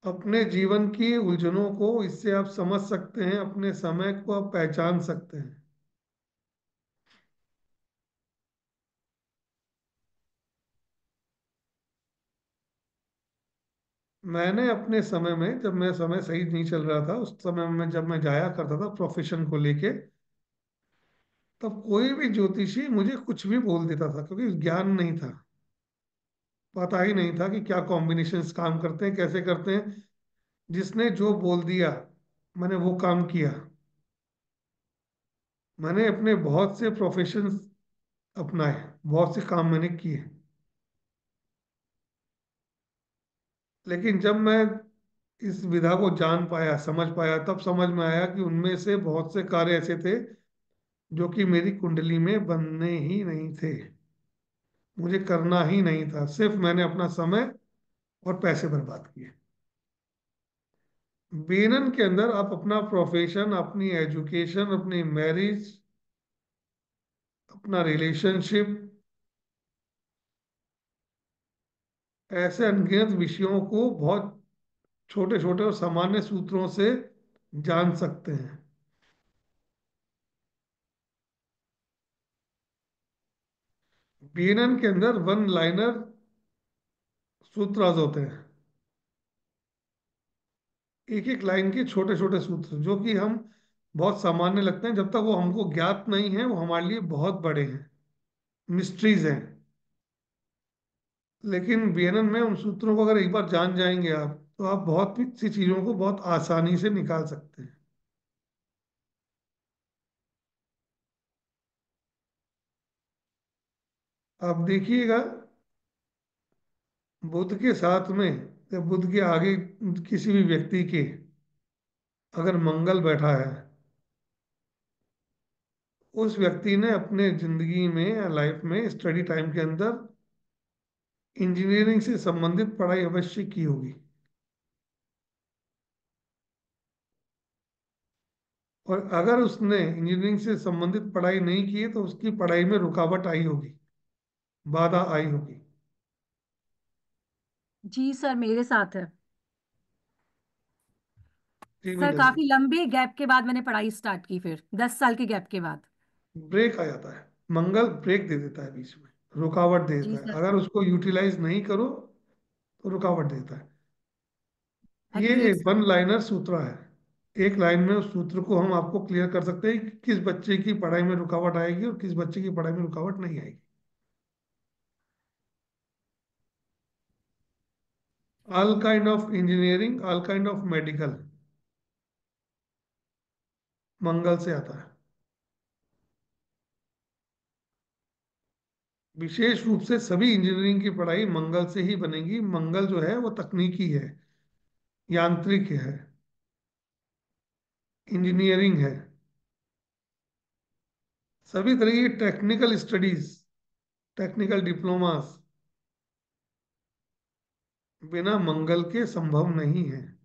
B: अपने जीवन की उलझनों को इससे आप समझ सकते हैं, अपने समय को आप पहचान सकते हैं। मैंने अपने समय में, जब मेरा समय सही नहीं चल रहा था, उस समय में जब मैं जाया करता था प्रोफेशन को लेके, तब कोई भी ज्योतिषी मुझे कुछ भी बोल देता था, क्योंकि ज्ञान नहीं था, पता ही नहीं था कि क्या कॉम्बिनेशंस काम करते हैं, कैसे करते हैं। जिसने जो बोल दिया, मैंने वो काम किया। मैंने अपने बहुत से प्रोफेशंस अपनाए, बहुत से काम मैंने किए। लेकिन जब मैं इस विधा को जान पाया, समझ पाया, तब समझ में आया कि उनमें से बहुत से कार्य ऐसे थे जो कि मेरी कुंडली में बनने ही नहीं थे, मुझे करना ही नहीं था। सिर्फ मैंने अपना समय और पैसे बर्बाद किए। बीएनएन के अंदर आप अपना प्रोफेशन, अपनी एजुकेशन, अपनी मैरिज, अपना रिलेशनशिप, ऐसे अनगिनत विषयों को बहुत छोटे छोटे और सामान्य सूत्रों से जान सकते हैं। बीएनएन के अंदर वन लाइनर सूत्र होते हैं, एक एक लाइन के छोटे छोटे सूत्र जो कि हम बहुत सामान्य लगते हैं, जब तक वो हमको ज्ञात नहीं है वो हमारे लिए बहुत बड़े हैं, मिस्ट्रीज हैं। लेकिन बीएनएन में उन सूत्रों को अगर एक बार जान जाएंगे आप, तो आप बहुत सी चीजों को बहुत आसानी से निकाल सकते हैं। आप देखिएगा, बुध के साथ में या बुध के आगे किसी भी व्यक्ति के अगर मंगल बैठा है, उस व्यक्ति ने अपने जिंदगी में या लाइफ में स्टडी टाइम के अंदर इंजीनियरिंग से संबंधित पढ़ाई अवश्य की होगी। और अगर उसने इंजीनियरिंग से संबंधित पढ़ाई नहीं की है तो उसकी पढ़ाई में रुकावट आई होगी, बाधा आई होगी।
A: जी सर, मेरे साथ है।
B: जी
A: सर
B: मीनल जी,
A: काफी लंबे गैप के बाद मैंने पढ़ाई स्टार्ट की, फिर 10 साल के गैप के बाद।
B: ब्रेक आ जाता है, मंगल ब्रेक दे देता है बीच में, रुकावट दे
A: जी
B: देता है,
A: सर।
B: अगर उसको यूटिलाइज नहीं करो तो रुकावट देता है। ये
A: एग्जैक्ट
B: एक वन लाइनर सूत्र है, एक लाइन में उस सूत्र को हम आपको क्लियर कर सकते हैं कि किस बच्चे की पढ़ाई में रुकावट आएगी और किस बच्चे की पढ़ाई में रुकावट नहीं आएगी। All kind of engineering, all kind of medical Mangal से आता है। विशेष रूप से सभी इंजीनियरिंग की पढ़ाई मंगल से ही बनेगी। मंगल जो है वो तकनीकी है, यांत्रिक है, इंजीनियरिंग है, सभी तरह की टेक्निकल स्टडीज, टेक्निकल डिप्लोमास बिना मंगल के संभव नहीं है।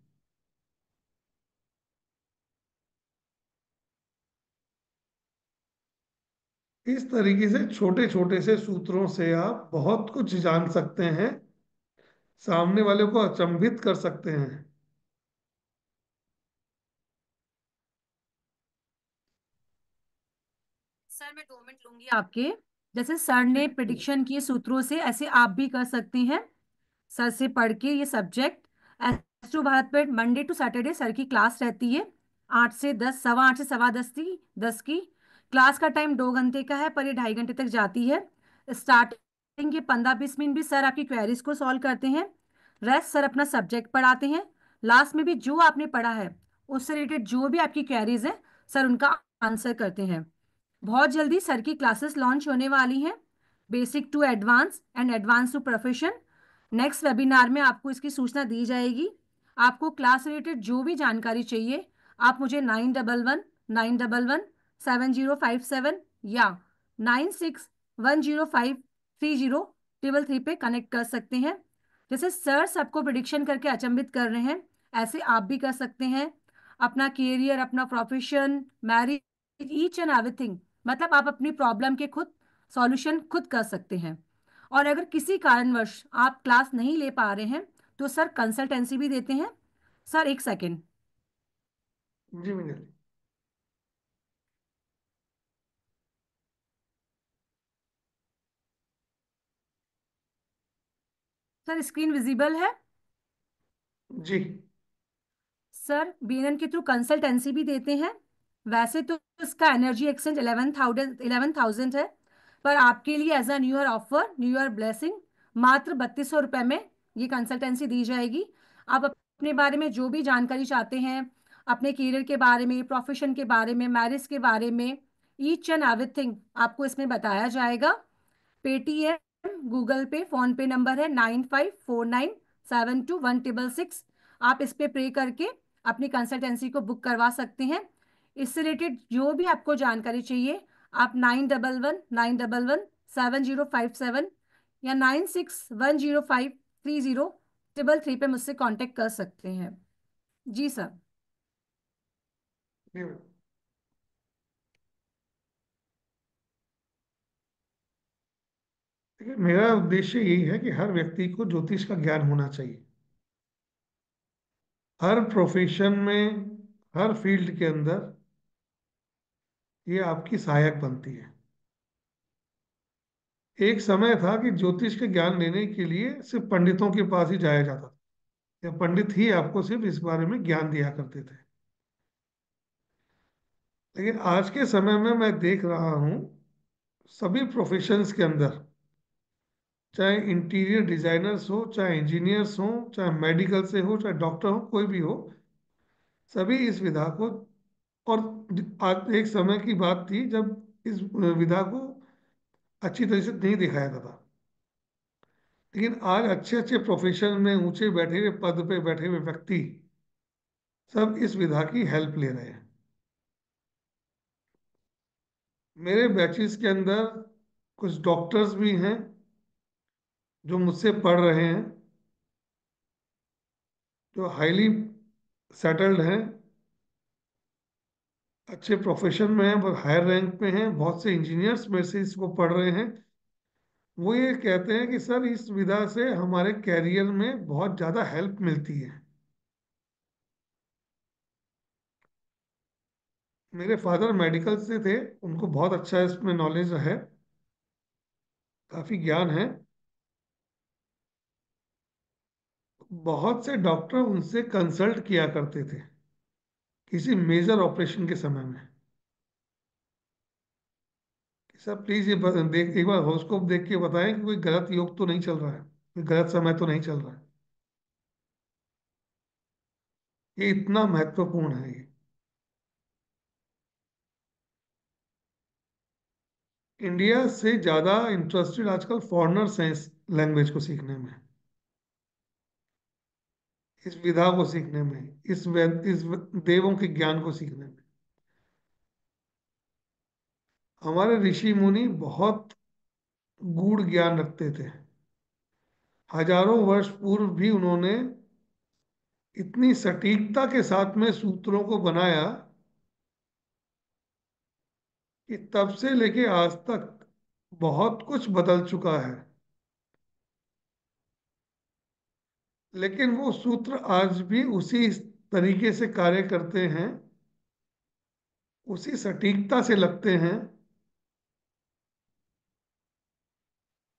B: इस तरीके से छोटे छोटे से सूत्रों से आप बहुत कुछ जान सकते हैं, सामने वाले को अचंभित कर सकते हैं।
A: सर मैं 2 मिनट लूंगी आपके। जैसे सर ने प्रिडिक्शन किए सूत्रों से, ऐसे आप भी कर सकते हैं। सर से पढ़ के ये सब्जेक्ट, एस्ट्रो भारत पर मंडे टू सैटरडे सर की क्लास रहती है। 8 से 10, 8:15 से 10:15 की क्लास का टाइम 2 घंटे का है, पर ये 2.5 घंटे तक जाती है। स्टार्टिंग के 15-20 मिनट भी सर आपकी क्वेरीज को सॉल्व करते हैं। रेस्ट सर अपना सब्जेक्ट पढ़ाते हैं। लास्ट में भी जो आपने पढ़ा है उससे रिलेटेड जो भी आपकी क्वेरीज है, सर उनका आंसर करते हैं। बहुत जल्दी सर की क्लासेस लॉन्च होने वाली हैं, basic to advance and advance to profession. Next webinar में आपको इसकी सूचना दी जाएगी। आपको क्लास रिलेटेड जो भी जानकारी चाहिए, आप मुझे 9111 या 9610530333 पे कनेक्ट कर सकते हैं। जैसे सर सबको प्रिडिक्शन करके अचंभित कर रहे हैं, ऐसे आप भी कर सकते हैं। अपना कैरियर, अपना profession, marriage, each and everything, मतलब आप अपनी प्रॉब्लम के खुद सॉल्यूशन खुद कर सकते हैं। और अगर किसी कारणवश आप क्लास नहीं ले पा रहे हैं तो सर कंसल्टेंसी भी देते हैं। सर एक सेकेंड।
B: जी मीनल।
A: सर स्क्रीन विजिबल है?
B: जी।
A: सर बीएनएन के थ्रू कंसल्टेंसी भी देते हैं। वैसे तो इसका एनर्जी एक्सचेंज 11,000 है, पर आपके लिए as a new year offer, new year blessing, मात्र 3200 रुपये में ये कंसल्टेंसी दी जाएगी। आप अपने बारे में जो भी जानकारी चाहते हैं, अपने करियर के बारे में, प्रोफेशन के बारे में, मैरिज के बारे में, ईच एंड एवरीथिंग आपको इसमें बताया जाएगा। पेटीएम, गूगल पे, फोन पे नंबर है 9549721666। आप इस पे पे करके अपनी कंसल्टेंसी को बुक करवा सकते हैं। इससे रिलेटेड जो भी आपको जानकारी चाहिए, आप 91197057 या 9610530333 पे मुझसे कांटेक्ट कर सकते हैं। जी सर।
B: नहीं, देखिए मेरा उद्देश्य यही है कि हर व्यक्ति को ज्योतिष का ज्ञान होना चाहिए। हर प्रोफेशन में, हर फील्ड के अंदर ये आपकी सहायक बनती है। एक समय था कि ज्योतिष के ज्ञान लेने के लिए सिर्फ पंडितों के पास ही जाया जाता था, या पंडित ही आपको सिर्फ इस बारे में ज्ञान दिया करते थे। लेकिन आज के समय में मैं देख रहा हूँ सभी प्रोफेशंस के अंदर, चाहे इंटीरियर डिजाइनर्स हो, चाहे इंजीनियर्स हो, चाहे मेडिकल से हो, चाहे डॉक्टर हो, कोई भी हो, सभी इस विधा को, और आज एक समय की बात थी जब इस विधा को अच्छी तरह से नहीं दिखाया जाता था। लेकिन आज अच्छे अच्छे प्रोफेशन में ऊंचे बैठे हुए पद पे बैठे हुए व्यक्ति सब इस विधा की हेल्प ले रहे हैं। मेरे बैचेस के अंदर कुछ डॉक्टर्स भी हैं जो मुझसे पढ़ रहे हैं, जो हाईली सेटल्ड हैं, अच्छे प्रोफेशन में हैं, बहुत हायर रैंक पे हैं। बहुत से इंजीनियर्स में से इसको पढ़ रहे हैं। वो ये कहते हैं कि सर इस विधा से हमारे कैरियर में बहुत ज़्यादा हेल्प मिलती है। मेरे फादर मेडिकल से थे, उनको बहुत अच्छा इसमें नॉलेज है, काफ़ी ज्ञान है। बहुत से डॉक्टर उनसे कंसल्ट किया करते थे किसी मेजर ऑपरेशन के समय में कि सर प्लीज ये देख, एक बार हॉरोस्कोप देख के बताएं कि कोई गलत योग तो नहीं चल रहा है, कोई गलत समय तो नहीं चल रहा है। ये इतना महत्वपूर्ण है ये। इंडिया से ज्यादा इंटरेस्टेड आजकल फॉरेनर्स हैं इस लैंग्वेज को सीखने में, इस विधा को सीखने में, इस देवों के ज्ञान को सीखने में। हमारे ऋषि मुनि बहुत गूढ़ ज्ञान रखते थे। हजारों वर्ष पूर्व भी उन्होंने इतनी सटीकता के साथ में सूत्रों को बनाया कि तब से लेके आज तक बहुत कुछ बदल चुका है। लेकिन वो सूत्र आज भी उसी तरीके से कार्य करते हैं, उसी सटीकता से लगते हैं।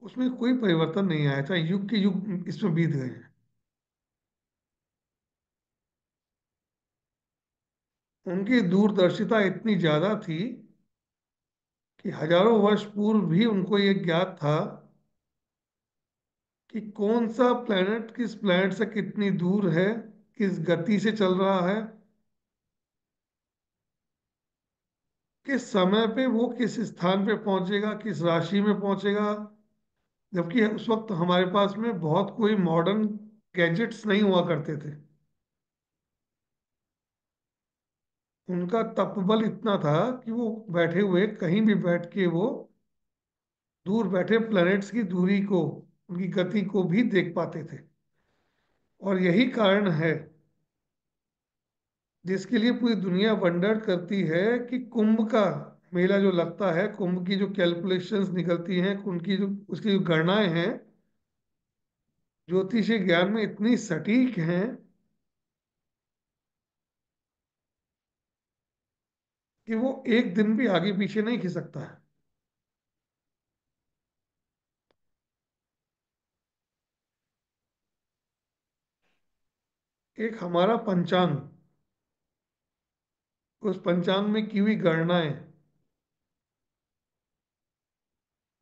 B: उसमें कोई परिवर्तन नहीं आया, चाहे युग के युग इसमें बीत गए हैं। उनकी दूरदर्शिता इतनी ज्यादा थी कि हजारों वर्ष पूर्व भी उनको ये ज्ञात था कि कौन सा प्लेनेट किस प्लेनेट से कितनी दूर है, किस गति से चल रहा है, किस समय पे वो किस स्थान पे पहुंचेगा, किस राशि में पहुंचेगा। जबकि उस वक्त हमारे पास में बहुत कोई मॉडर्न गैजेट्स नहीं हुआ करते थे। उनका तपबल इतना था कि वो बैठे हुए कहीं भी बैठ के वो दूर बैठे प्लैनेट्स की दूरी को, उनकी गति को भी देख पाते थे। और यही कारण है जिसके लिए पूरी दुनिया वंडर करती है कि कुंभ का मेला जो लगता है, कुंभ की जो कैलकुलेशंस निकलती हैं, उनकी जो उसकी जो गणनाएं हैं ज्योतिषीय ज्ञान में इतनी सटीक हैं कि वो एक दिन भी आगे पीछे नहीं खिसकता है। एक हमारा पंचांग, उस पंचांग में की हुई गणनाएं,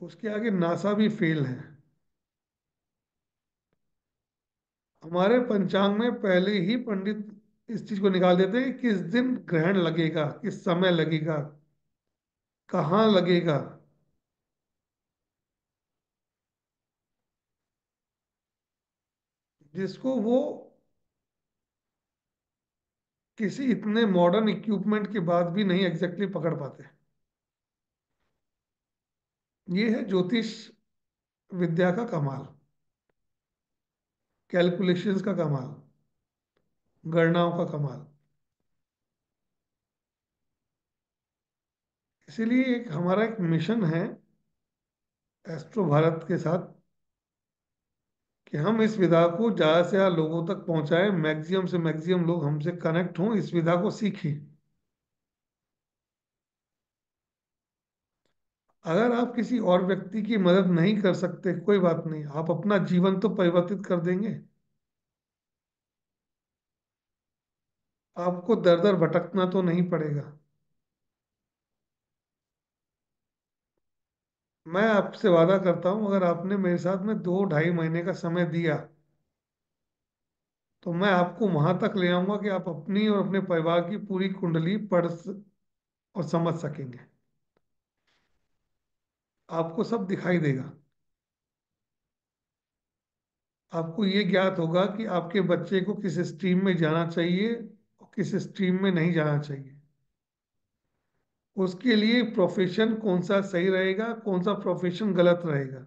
B: उसके आगे नासा भी फेल है। हमारे पंचांग में पहले ही पंडित इस चीज को निकाल देते हैं कि किस दिन ग्रहण लगेगा, किस समय लगेगा, कहाँ लगेगा। जिसको वो किसी इतने मॉडर्न इक्विपमेंट के बाद भी नहीं एग्जैक्टली पकड़ पाते। ये है ज्योतिष विद्या का कमाल, कैलकुलेशंस का कमाल। गणनाओं का कमाल। इसीलिए एक हमारा एक मिशन है एस्ट्रो भारत के साथ कि हम इस विधा को ज़्यादा से ज़्यादा लोगों तक पहुंचाएं, मैक्सिमम से मैक्सिमम लोग हमसे कनेक्ट हों, इस विधा को सीखें। अगर आप किसी और व्यक्ति की मदद नहीं कर सकते, कोई बात नहीं, आप अपना जीवन तो परिवर्तित कर देंगे। आपको दर दर भटकना तो नहीं पड़ेगा। मैं आपसे वादा करता हूं, अगर आपने मेरे साथ में 2 ढाई महीने का समय दिया तो मैं आपको वहां तक ले आऊंगा कि आप अपनी और अपने परिवार की पूरी कुंडली और समझ सकेंगे। आपको सब दिखाई देगा। आपको ये ज्ञात होगा कि आपके बच्चे को किस स्ट्रीम में जाना चाहिए और किस स्ट्रीम में नहीं जाना चाहिए। उसके लिए प्रोफेशन कौन सा सही रहेगा, कौन सा प्रोफेशन गलत रहेगा,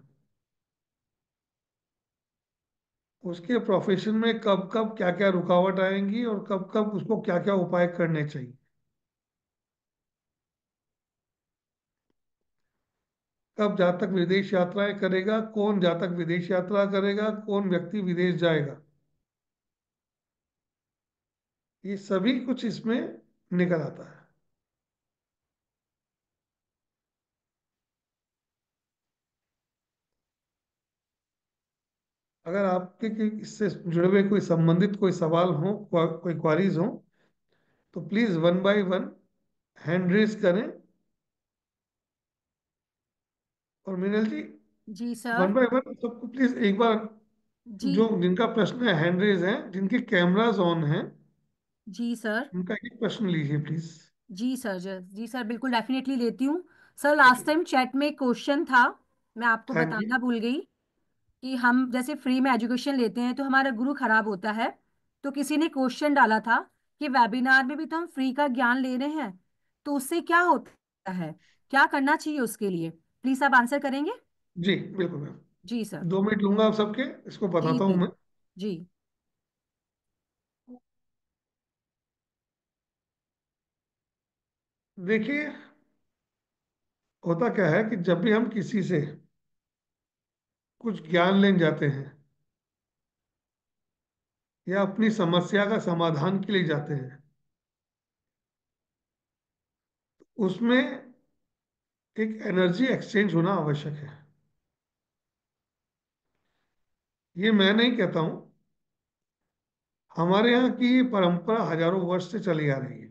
B: उसके प्रोफेशन में कब कब क्या क्या रुकावट आएंगी और कब कब उसको क्या क्या उपाय करने चाहिए। कब जातक विदेश यात्राएं करेगा, कौन जातक विदेश यात्रा करेगा, कौन व्यक्ति विदेश जाएगा, ये सभी कुछ इसमें निकल आता है। अगर आपके इससे जुड़े हुए कोई संबंधित कोई सवाल हो, कोई क्वारीज हो, तो प्लीज 1 बाय 1 हैंड रेज करें। और मीनल जी,
A: जी सर।
B: 1 बाय 1 सबको प्लीज एक बार,
A: जी।
B: जो जिनका प्रश्न है हैंड रेज है, जिनके कैमराज ऑन हैं,
A: जी सर।
B: उनका एक प्रश्न लीजिए प्लीज।
A: जी सर। जी सर, बिल्कुल डेफिनेटली लेती हूँ। Sir,
B: okay.
A: Last time chat में क्वेश्चन था, मैं आपको
B: हाँ जी।
A: बताना भूल गई कि हम जैसे फ्री में एजुकेशन लेते हैं तो हमारा गुरु खराब होता है। तो किसी ने क्वेश्चन डाला था कि वेबिनार में भी तो हम फ्री का ज्ञान ले रहे हैं, तो उससे क्या होता है, क्या करना चाहिए उसके लिए? प्लीज आप आंसर करेंगे?
B: जी बिल्कुल मैम।
A: जी सर।
B: 2 मिनट लूंगा आप सबके, इसको
A: जी
B: बताता हूँ
A: सर।
B: मैं।
A: जी।
B: देखिए, होता क्या है कि जब भी हम किसी से कुछ ज्ञान लेने जाते हैं या अपनी समस्या का समाधान के लिए जाते हैं, उसमें एक एनर्जी एक्सचेंज होना आवश्यक है। ये मैं नहीं कहता हूं, हमारे यहाँ की ये परंपरा हजारों वर्ष से चली आ रही है।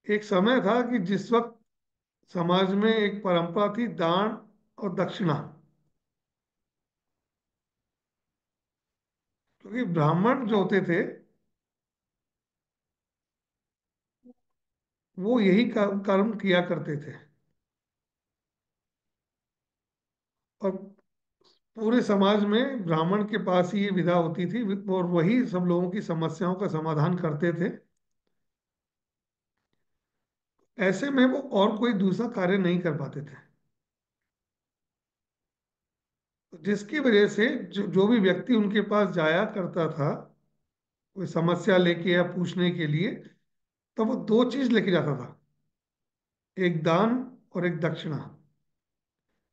B: एक समय था कि जिस वक्त समाज में एक परंपरा थी दान और दक्षिणा, क्योंकि ब्राह्मण जो होते थे वो यही कर्म किया करते थे, और पूरे समाज में ब्राह्मण के पास ही ये विधा होती थी और वही सब लोगों की समस्याओं का समाधान करते थे। ऐसे में वो और कोई दूसरा कार्य नहीं कर पाते थे। तो जिसकी वजह से जो भी व्यक्ति उनके पास जाया करता था कोई समस्या लेके या पूछने के लिए, तो वो 2 चीज लेके जाता था, एक दान और एक दक्षिणा।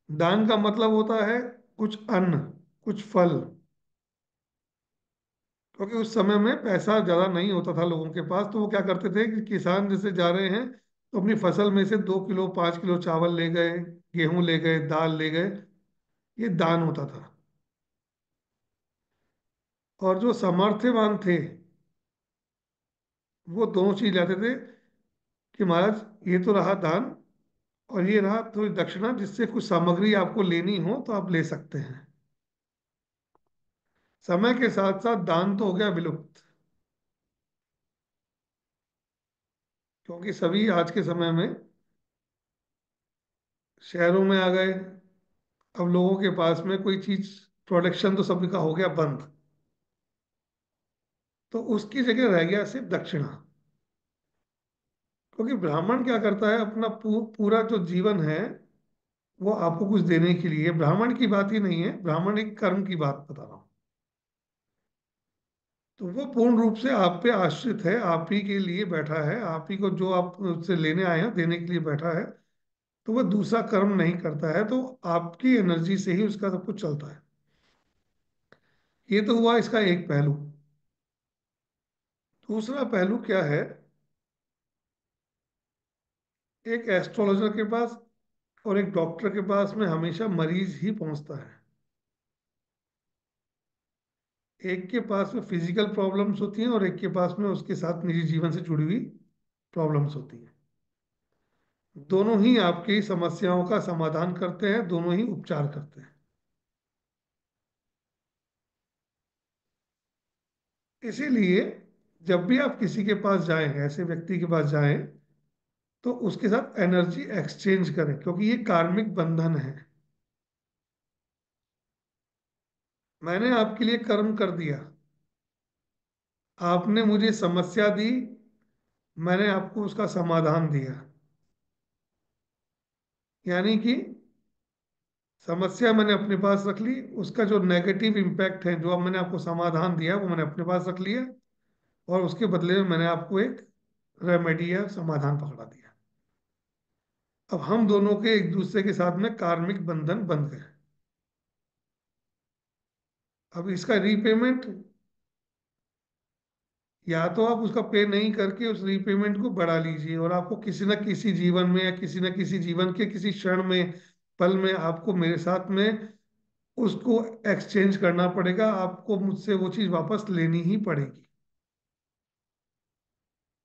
B: दान का मतलब होता है कुछ अन्न, कुछ फल, क्योंकि उस समय में पैसा ज्यादा नहीं होता था लोगों के पास। तो वो क्या करते थे कि किसान जैसे जा रहे हैं तो अपनी फसल में से 2 किलो 5 किलो चावल ले गए, गेहूं ले गए, दाल ले गए, ये दान होता था। और जो सामर्थ्यवान थे वो दोनों चीज लाते थे कि महाराज ये तो रहा दान और ये रहा थोड़ी दक्षिणा, जिससे कुछ सामग्री आपको लेनी हो तो आप ले सकते हैं। समय के साथ साथ दान तो हो गया विलुप्त, क्योंकि सभी आज के समय में शहरों में आ गए। अब लोगों के पास में कोई चीज, प्रोडक्शन तो सभी का हो गया बंद, तो उसकी जगह रह गया सिर्फ दक्षिणा। क्योंकि ब्राह्मण क्या करता है, अपना पूरा जो जीवन है वो आपको कुछ देने के लिए। ब्राह्मण की बात ही नहीं है, ब्राह्मण एक कर्म की बात बता रहा हूं। तो वो पूर्ण रूप से आप पे आश्रित है, आप ही के लिए बैठा है, आप ही को जो आप उससे लेने आए हैं देने के लिए बैठा है। तो वह दूसरा कर्म नहीं करता है, तो आपकी एनर्जी से ही उसका सब कुछ चलता है। ये तो हुआ इसका एक पहलू। दूसरा पहलू क्या है? एक एस्ट्रोलॉजर के पास और एक डॉक्टर के पास में हमेशा मरीज ही पहुंचता है। एक के पास में फिजिकल प्रॉब्लम्स होती हैं और एक के पास में उसके साथ निजी जीवन से जुड़ी हुई प्रॉब्लम्स होती हैं। दोनों ही आपकी समस्याओं का समाधान करते हैं, दोनों ही उपचार करते हैं। इसीलिए जब भी आप किसी के पास जाएं, ऐसे व्यक्ति के पास जाएं, तो उसके साथ एनर्जी एक्सचेंज करें, क्योंकि ये कार्मिक बंधन है। मैंने आपके लिए कर्म कर दिया, आपने मुझे समस्या दी, मैंने आपको उसका समाधान दिया। यानी कि समस्या मैंने अपने पास रख ली, उसका जो नेगेटिव इम्पैक्ट है, जो अब मैंने आपको समाधान दिया, वो मैंने अपने पास रख लिया, और उसके बदले में मैंने आपको एक रेमेडी या समाधान पकड़ा दिया। अब हम दोनों के एक दूसरे के साथ में कार्मिक बंधन बंध गए। अब इसका रीपेमेंट, या तो आप उसका पे नहीं करके उस रीपेमेंट को बढ़ा लीजिए, और आपको किसी न किसी जीवन में या किसी न किसी जीवन के किसी क्षण में, पल में, आपको मेरे साथ में उसको एक्सचेंज करना पड़ेगा, आपको मुझसे वो चीज वापस लेनी ही पड़ेगी।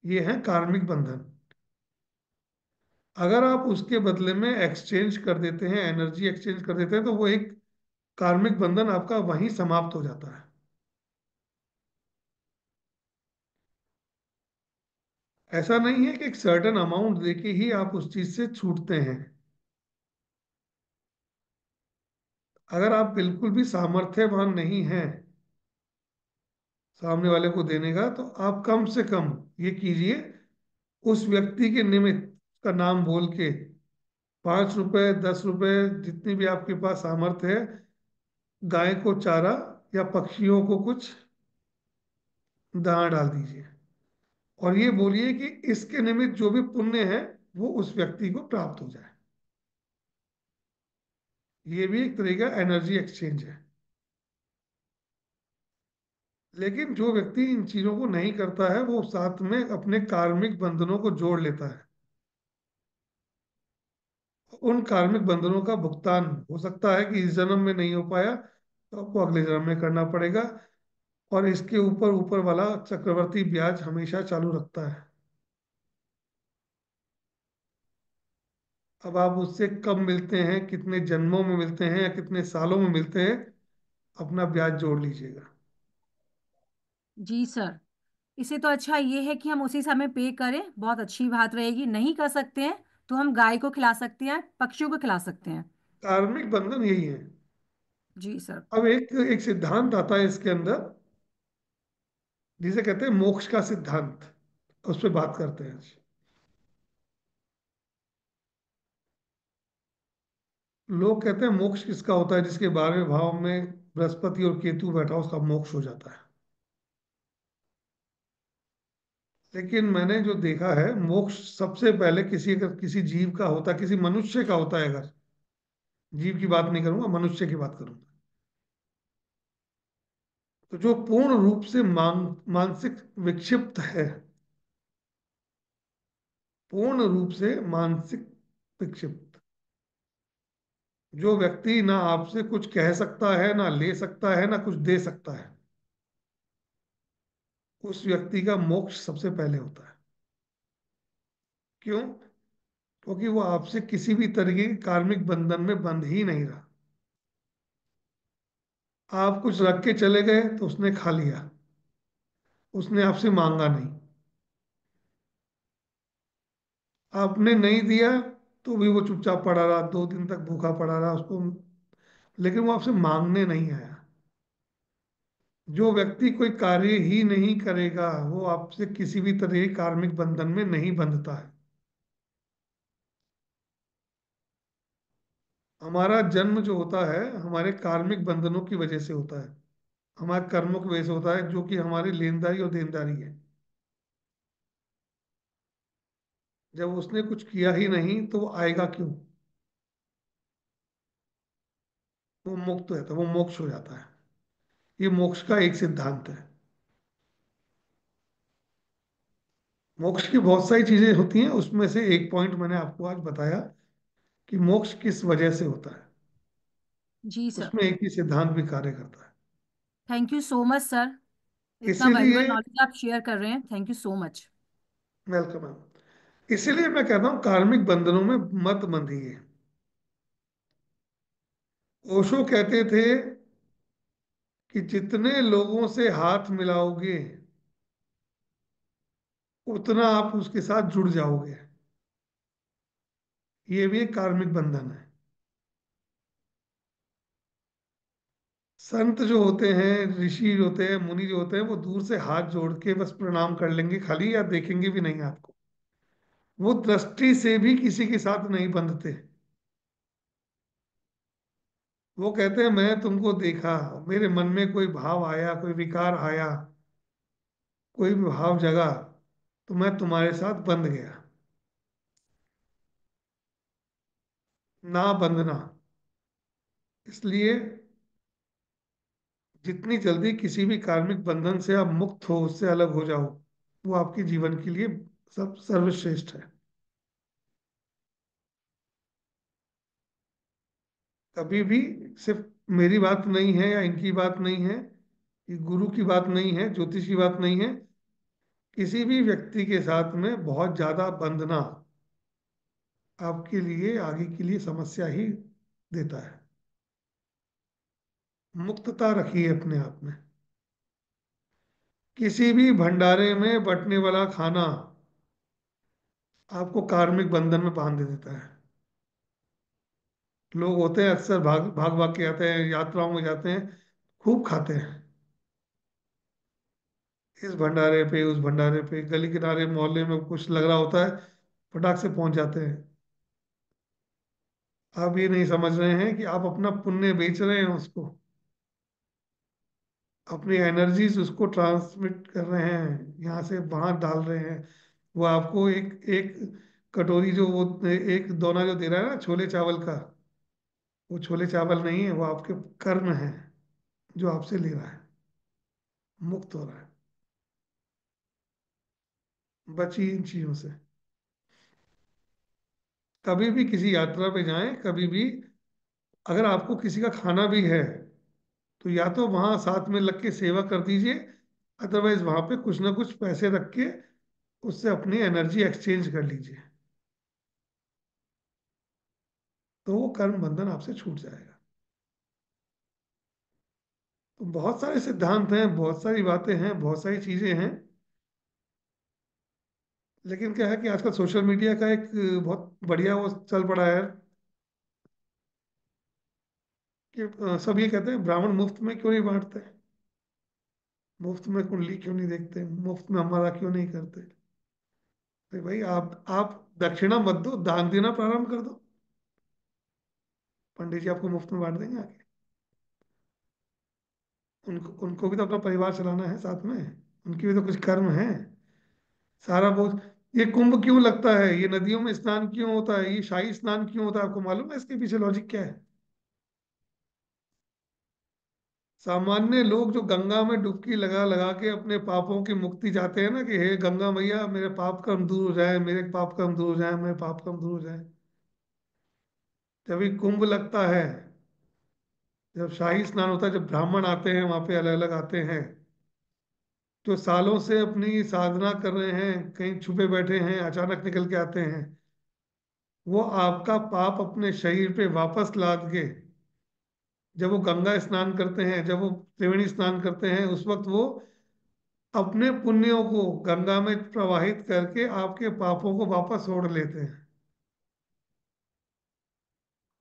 B: ये है कार्मिक बंधन। अगर आप उसके बदले में एक्सचेंज कर देते हैं, एनर्जी एक्सचेंज कर देते हैं, तो वो एक कार्मिक बंधन आपका वहीं समाप्त हो जाता है। ऐसा नहीं है कि एक सर्टेन अमाउंट देके ही आप उस चीज से छूटते हैं। अगर आप बिल्कुल भी सामर्थ्यवान नहीं हैं सामने वाले को देने का, तो आप कम से कम ये कीजिए, उस व्यक्ति के निमित्त का नाम बोल के 5 रुपए, 10 रुपए, जितनी भी आपके पास सामर्थ्य है, गाय को चारा या पक्षियों को कुछ दाना डाल दीजिए, और ये बोलिए कि इसके निमित्त जो भी पुण्य है वो उस व्यक्ति को प्राप्त हो जाए। ये भी एक तरीका एनर्जी एक्सचेंज है। लेकिन जो व्यक्ति इन चीजों को नहीं करता है, वो साथ में अपने कार्मिक बंधनों को जोड़ लेता है। उन कार्मिक बंधनों का भुगतान हो सकता है कि इस जन्म में नहीं हो पाया, तो आपको अगले जन्म में करना पड़ेगा, और इसके ऊपर ऊपर वाला चक्रवर्ती ब्याज हमेशा चालू रखता है। अब आप उससे कब मिलते हैं, कितने जन्मों में मिलते हैं या कितने सालों में मिलते हैं, अपना ब्याज जोड़ लीजिएगा।
A: जी सर। इसे तो अच्छा ये है कि हम उसी समय पे करें, बहुत अच्छी बात रहेगी। नहीं कर सकते हैं तो हम गाय को खिला सकते हैं, पक्षियों को खिला सकते हैं।
B: कार्मिक बंधन यही है।
A: जी सर।
B: अब एक एक सिद्धांत आता है इसके अंदर, जिसे कहते हैं मोक्ष का सिद्धांत। उस पर बात करते हैं आज। लोग कहते हैं मोक्ष किसका होता है? जिसके 12वें भाव में बृहस्पति और केतु बैठा, उसका मोक्ष हो जाता है। लेकिन मैंने जो देखा है, मोक्ष सबसे पहले किसी, अगर किसी जीव का होता, किसी मनुष्य का होता है, अगर जीव की बात नहीं करूंगा, मनुष्य की बात करूंगा, तो जो पूर्ण रूप से मानसिक विक्षिप्त है, पूर्ण रूप से मानसिक विक्षिप्त, जो व्यक्ति ना आपसे कुछ कह सकता है, ना ले सकता है, ना कुछ दे सकता है, उस व्यक्ति का मोक्ष सबसे पहले होता है। क्यों? क्योंकि वो आपसे किसी भी तरीके के कार्मिक बंधन में बंध ही नहीं रहा। आप कुछ रख के चले गए तो उसने खा लिया, उसने आपसे मांगा नहीं। आपने नहीं दिया तो भी वो चुपचाप पड़ा रहा, 2 दिन तक भूखा पड़ा रहा उसको, लेकिन वो आपसे मांगने नहीं आया। जो व्यक्ति कोई कार्य ही नहीं करेगा, वो आपसे किसी भी तरह के कार्मिक बंधन में नहीं बंधता है। हमारा जन्म जो होता है, हमारे कार्मिक बंधनों की वजह से होता है। हमारा कर्मों का बेस होता है, जो कि हमारी लेनदारी और देनदारी है। जब उसने कुछ किया ही नहीं तो वो आएगा क्यों? वो मुक्त है तो वो मोक्ष हो जाता है। ये मोक्ष का एक सिद्धांत है। मोक्ष की बहुत सारी चीजें होती हैं, उसमें से एक पॉइंट मैंने आपको आज बताया कि मोक्ष किस वजह से होता है।
A: जी सर।
B: उसमें एक ही सिद्धांत भी कार्य करता है।
A: Thank you so much sir. इतना वैल्यूबल
B: इसीलिए
A: नॉलेज आप शेयर कर रहे हैं, thank you so much.
B: Welcome है। इसीलिए मैं कहता हूँ कार्मिक बंधनों में मत बंधिए। ओशो कहते थे कि जितने लोगों से हाथ मिलाओगे उतना आप उसके साथ जुड़ जाओगे। ये भी एक कार्मिक बंधन है। संत जो होते हैं, ऋषि जो होते हैं, मुनि जो होते हैं, वो दूर से हाथ जोड़ के बस प्रणाम कर लेंगे खाली, या देखेंगे भी नहीं आपको। वो दृष्टि से भी किसी के साथ नहीं बंधते। वो कहते हैं मैं तुमको देखा, मेरे मन में कोई भाव आया, कोई विकार आया, कोई भी भाव जगा, तो मैं तुम्हारे साथ बंध गया। ना बंधना। इसलिए जितनी जल्दी किसी भी कार्मिक बंधन से आप मुक्त हो, उससे अलग हो जाओ, वो आपके जीवन के लिए सब सर्वश्रेष्ठ है। कभी भी सिर्फ मेरी बात नहीं है या इनकी बात नहीं है, ये गुरु की बात नहीं है, ज्योतिष की बात नहीं है, किसी भी व्यक्ति के साथ में बहुत ज्यादा बंधना आपके लिए आगे के लिए समस्या ही देता है। मुक्तता रखिए अपने आप में। किसी भी भंडारे में बंटने वाला खाना आपको कार्मिक बंधन में बांध देता है। लोग होते हैं अक्सर भाग भाग भाग के आते हैं, यात्राओं में जाते हैं, खूब खाते हैं, इस भंडारे पे उस भंडारे पे, गली किनारे मोहल्ले में कुछ लग रहा होता है, फटाक से पहुंच जाते हैं। आप ये नहीं समझ रहे हैं कि आप अपना पुण्य बेच रहे हैं उसको, अपनी एनर्जीज उसको ट्रांसमिट कर रहे हैं, यहाँ से वहां डाल रहे हैं। वो आपको एक एक कटोरी जो वो एक दोना जो दे रहा है ना छोले चावल का, वो छोले चावल नहीं है, वो आपके कर्म है जो आपसे ले रहा है, मुक्त हो रहा है। बचिए इन चीजों से। कभी भी किसी यात्रा पे जाएं, कभी भी अगर आपको किसी का खाना भी है तो या तो वहां साथ में लग के सेवा कर दीजिए, अदरवाइज वहां पे कुछ ना कुछ पैसे रख के उससे अपनी एनर्जी एक्सचेंज कर लीजिए, तो वो कर्म बंधन आपसे छूट जाएगा। तो बहुत सारे सिद्धांत हैं, बहुत सारी बातें हैं, बहुत सारी चीजें हैं। लेकिन क्या है कि आजकल सोशल मीडिया का एक बहुत बढ़िया वो चल पड़ा है कि सब ये कहते हैं ब्राह्मण मुफ्त में क्यों नहीं बांटते, मुफ्त में कुंडली क्यों नहीं देखते, मुफ्त में हमारा क्यों नहीं करते। अरे भाई आप दक्षिणा मत दो, दान देना प्रारंभ कर दो, पंडित जी आपको मुफ्त में बांट देंगे आगे। उनको उनको भी तो अपना परिवार चलाना है साथ में, उनकी भी तो कुछ कर्म है। सारा बोझ। ये कुंभ क्यों लगता है, ये नदियों में स्नान क्यों होता है, ये शाही स्नान क्यों होता है, आपको मालूम है इसके पीछे लॉजिक क्या है? सामान्य लोग जो गंगा में डुबकी लगा लगा के अपने पापों की मुक्ति चाहते हैं ना, कि हे गंगा मैया मेरे पाप कर्म दूर हो जाए, मेरे पाप कर्म दूर हो जाए, मेरे पाप कर्म दूर हो जाए, जब ये कुंभ लगता है, जब शाही स्नान होता है, जब ब्राह्मण आते हैं वहां पे अलग अलग आते हैं, जो सालों से अपनी साधना कर रहे हैं, कहीं छुपे बैठे हैं, अचानक निकल के आते हैं, वो आपका पाप अपने शरीर पे वापस लाद के, जब वो गंगा स्नान करते हैं, जब वो त्रिवेणी स्नान करते हैं, उस वक्त वो अपने पुण्यों को गंगा में प्रवाहित करके आपके पापों को वापस ओढ़ लेते हैं,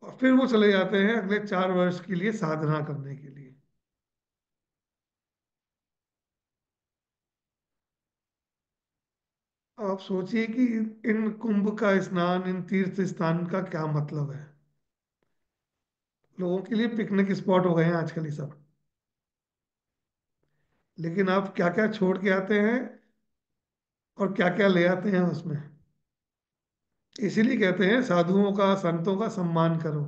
B: और फिर वो चले जाते हैं अगले 4 वर्ष के लिए साधना करने के लिए। आप सोचिए कि इन कुंभ का स्नान, इन तीर्थ स्नान का क्या मतलब है। लोगों के लिए पिकनिक स्पॉट हो गए हैं आजकल ये सब। लेकिन आप क्या क्या छोड़ के आते हैं और क्या क्या ले आते हैं उसमें। इसीलिए कहते हैं साधुओं का, संतों का सम्मान करो।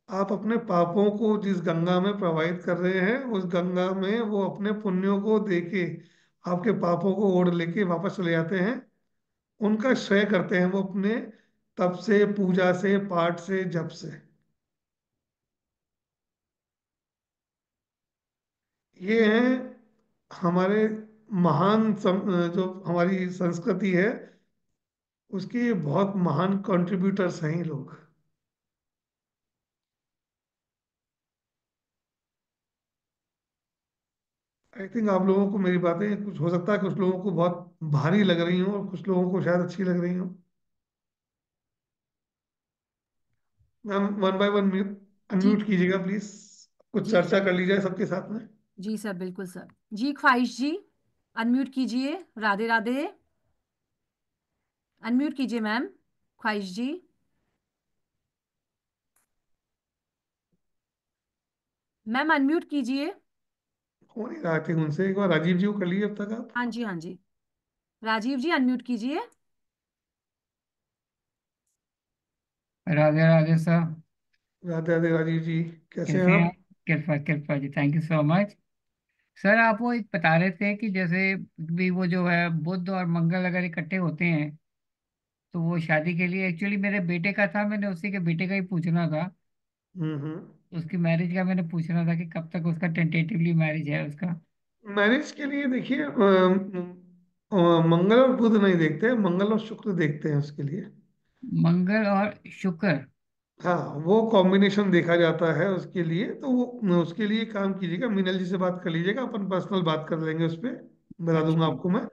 B: आप अपने पापों को जिस गंगा में प्रवाहित कर रहे हैं, उस गंगा में वो अपने पुण्यों को दे के आपके पापों को ओढ़ लेके वापस चले जाते हैं। उनका श्रेय करते हैं वो अपने तप से, पूजा से, पाठ से, जप से। ये हैं हमारे जो हमारी संस्कृति है, उसके बहुत महान कंट्रीब्यूटर्स हैं ये लोग। आई थिंक आप लोगों को मेरी बातें, कुछ हो सकता है कुछ लोगों को बहुत भारी लग रही हूँ और कुछ लोगों को शायद अच्छी लग रही हूँ। मैम, वन बाय वन
A: जी
B: अनम्यूट कीजिएगा प्लीज। कुछ
A: जी
B: चर्चा
A: सर।
B: कर ली जाए सबके साथ में।
A: जी सर, बिल्कुल सर। जी ख्वाहिश जी, अनम्यूट कीजिए। राधे राधे। अनम्यूट कीजिए मैम, ख्वाहिश जी। मैम अनम्यूट कीजिए।
B: हो नहीं रहा थे उनसे, एक बार राजीव जी को कर लीजिए अब तक आप।
A: हाँ जी, हाँ जी। राजीव जी अनम्यूट कीजिए।
C: राधे राधे सर।
B: राधे राधे राजीव जी। कैसे हैं
C: कैसे हैं
B: आप?
C: आप? कृपा कृपा जी, thank you so much. Sir आप वो एक बता रहे थे कि जैसे भी वो जो है बुध और मंगल अगर इकट्ठे होते हैं तो वो शादी के लिए, एक्चुअली मेरे बेटे का था, मैंने उसी के बेटे का ही पूछना था। उसकी मैरिज का मैंने पूछना था कि कब तक उसका टेंटेटिवली मैरिज है उसका।
B: मैरिज के लिए देखिए, मंगल और बुध नहीं देखते, मंगल और शुक्र देखते हैं उसके लिए।
C: मंगल और शुक्र।
B: हाँ, वो कॉम्बिनेशन देखा जाता है उसके लिए। तो वो उसके लिए काम कीजिएगा, मीनल जी से बात कर लीजिएगा, अपन पर्सनल बात कर लेंगे उस पर। बता दूंगा
C: अच्छा।
B: आपको मैं।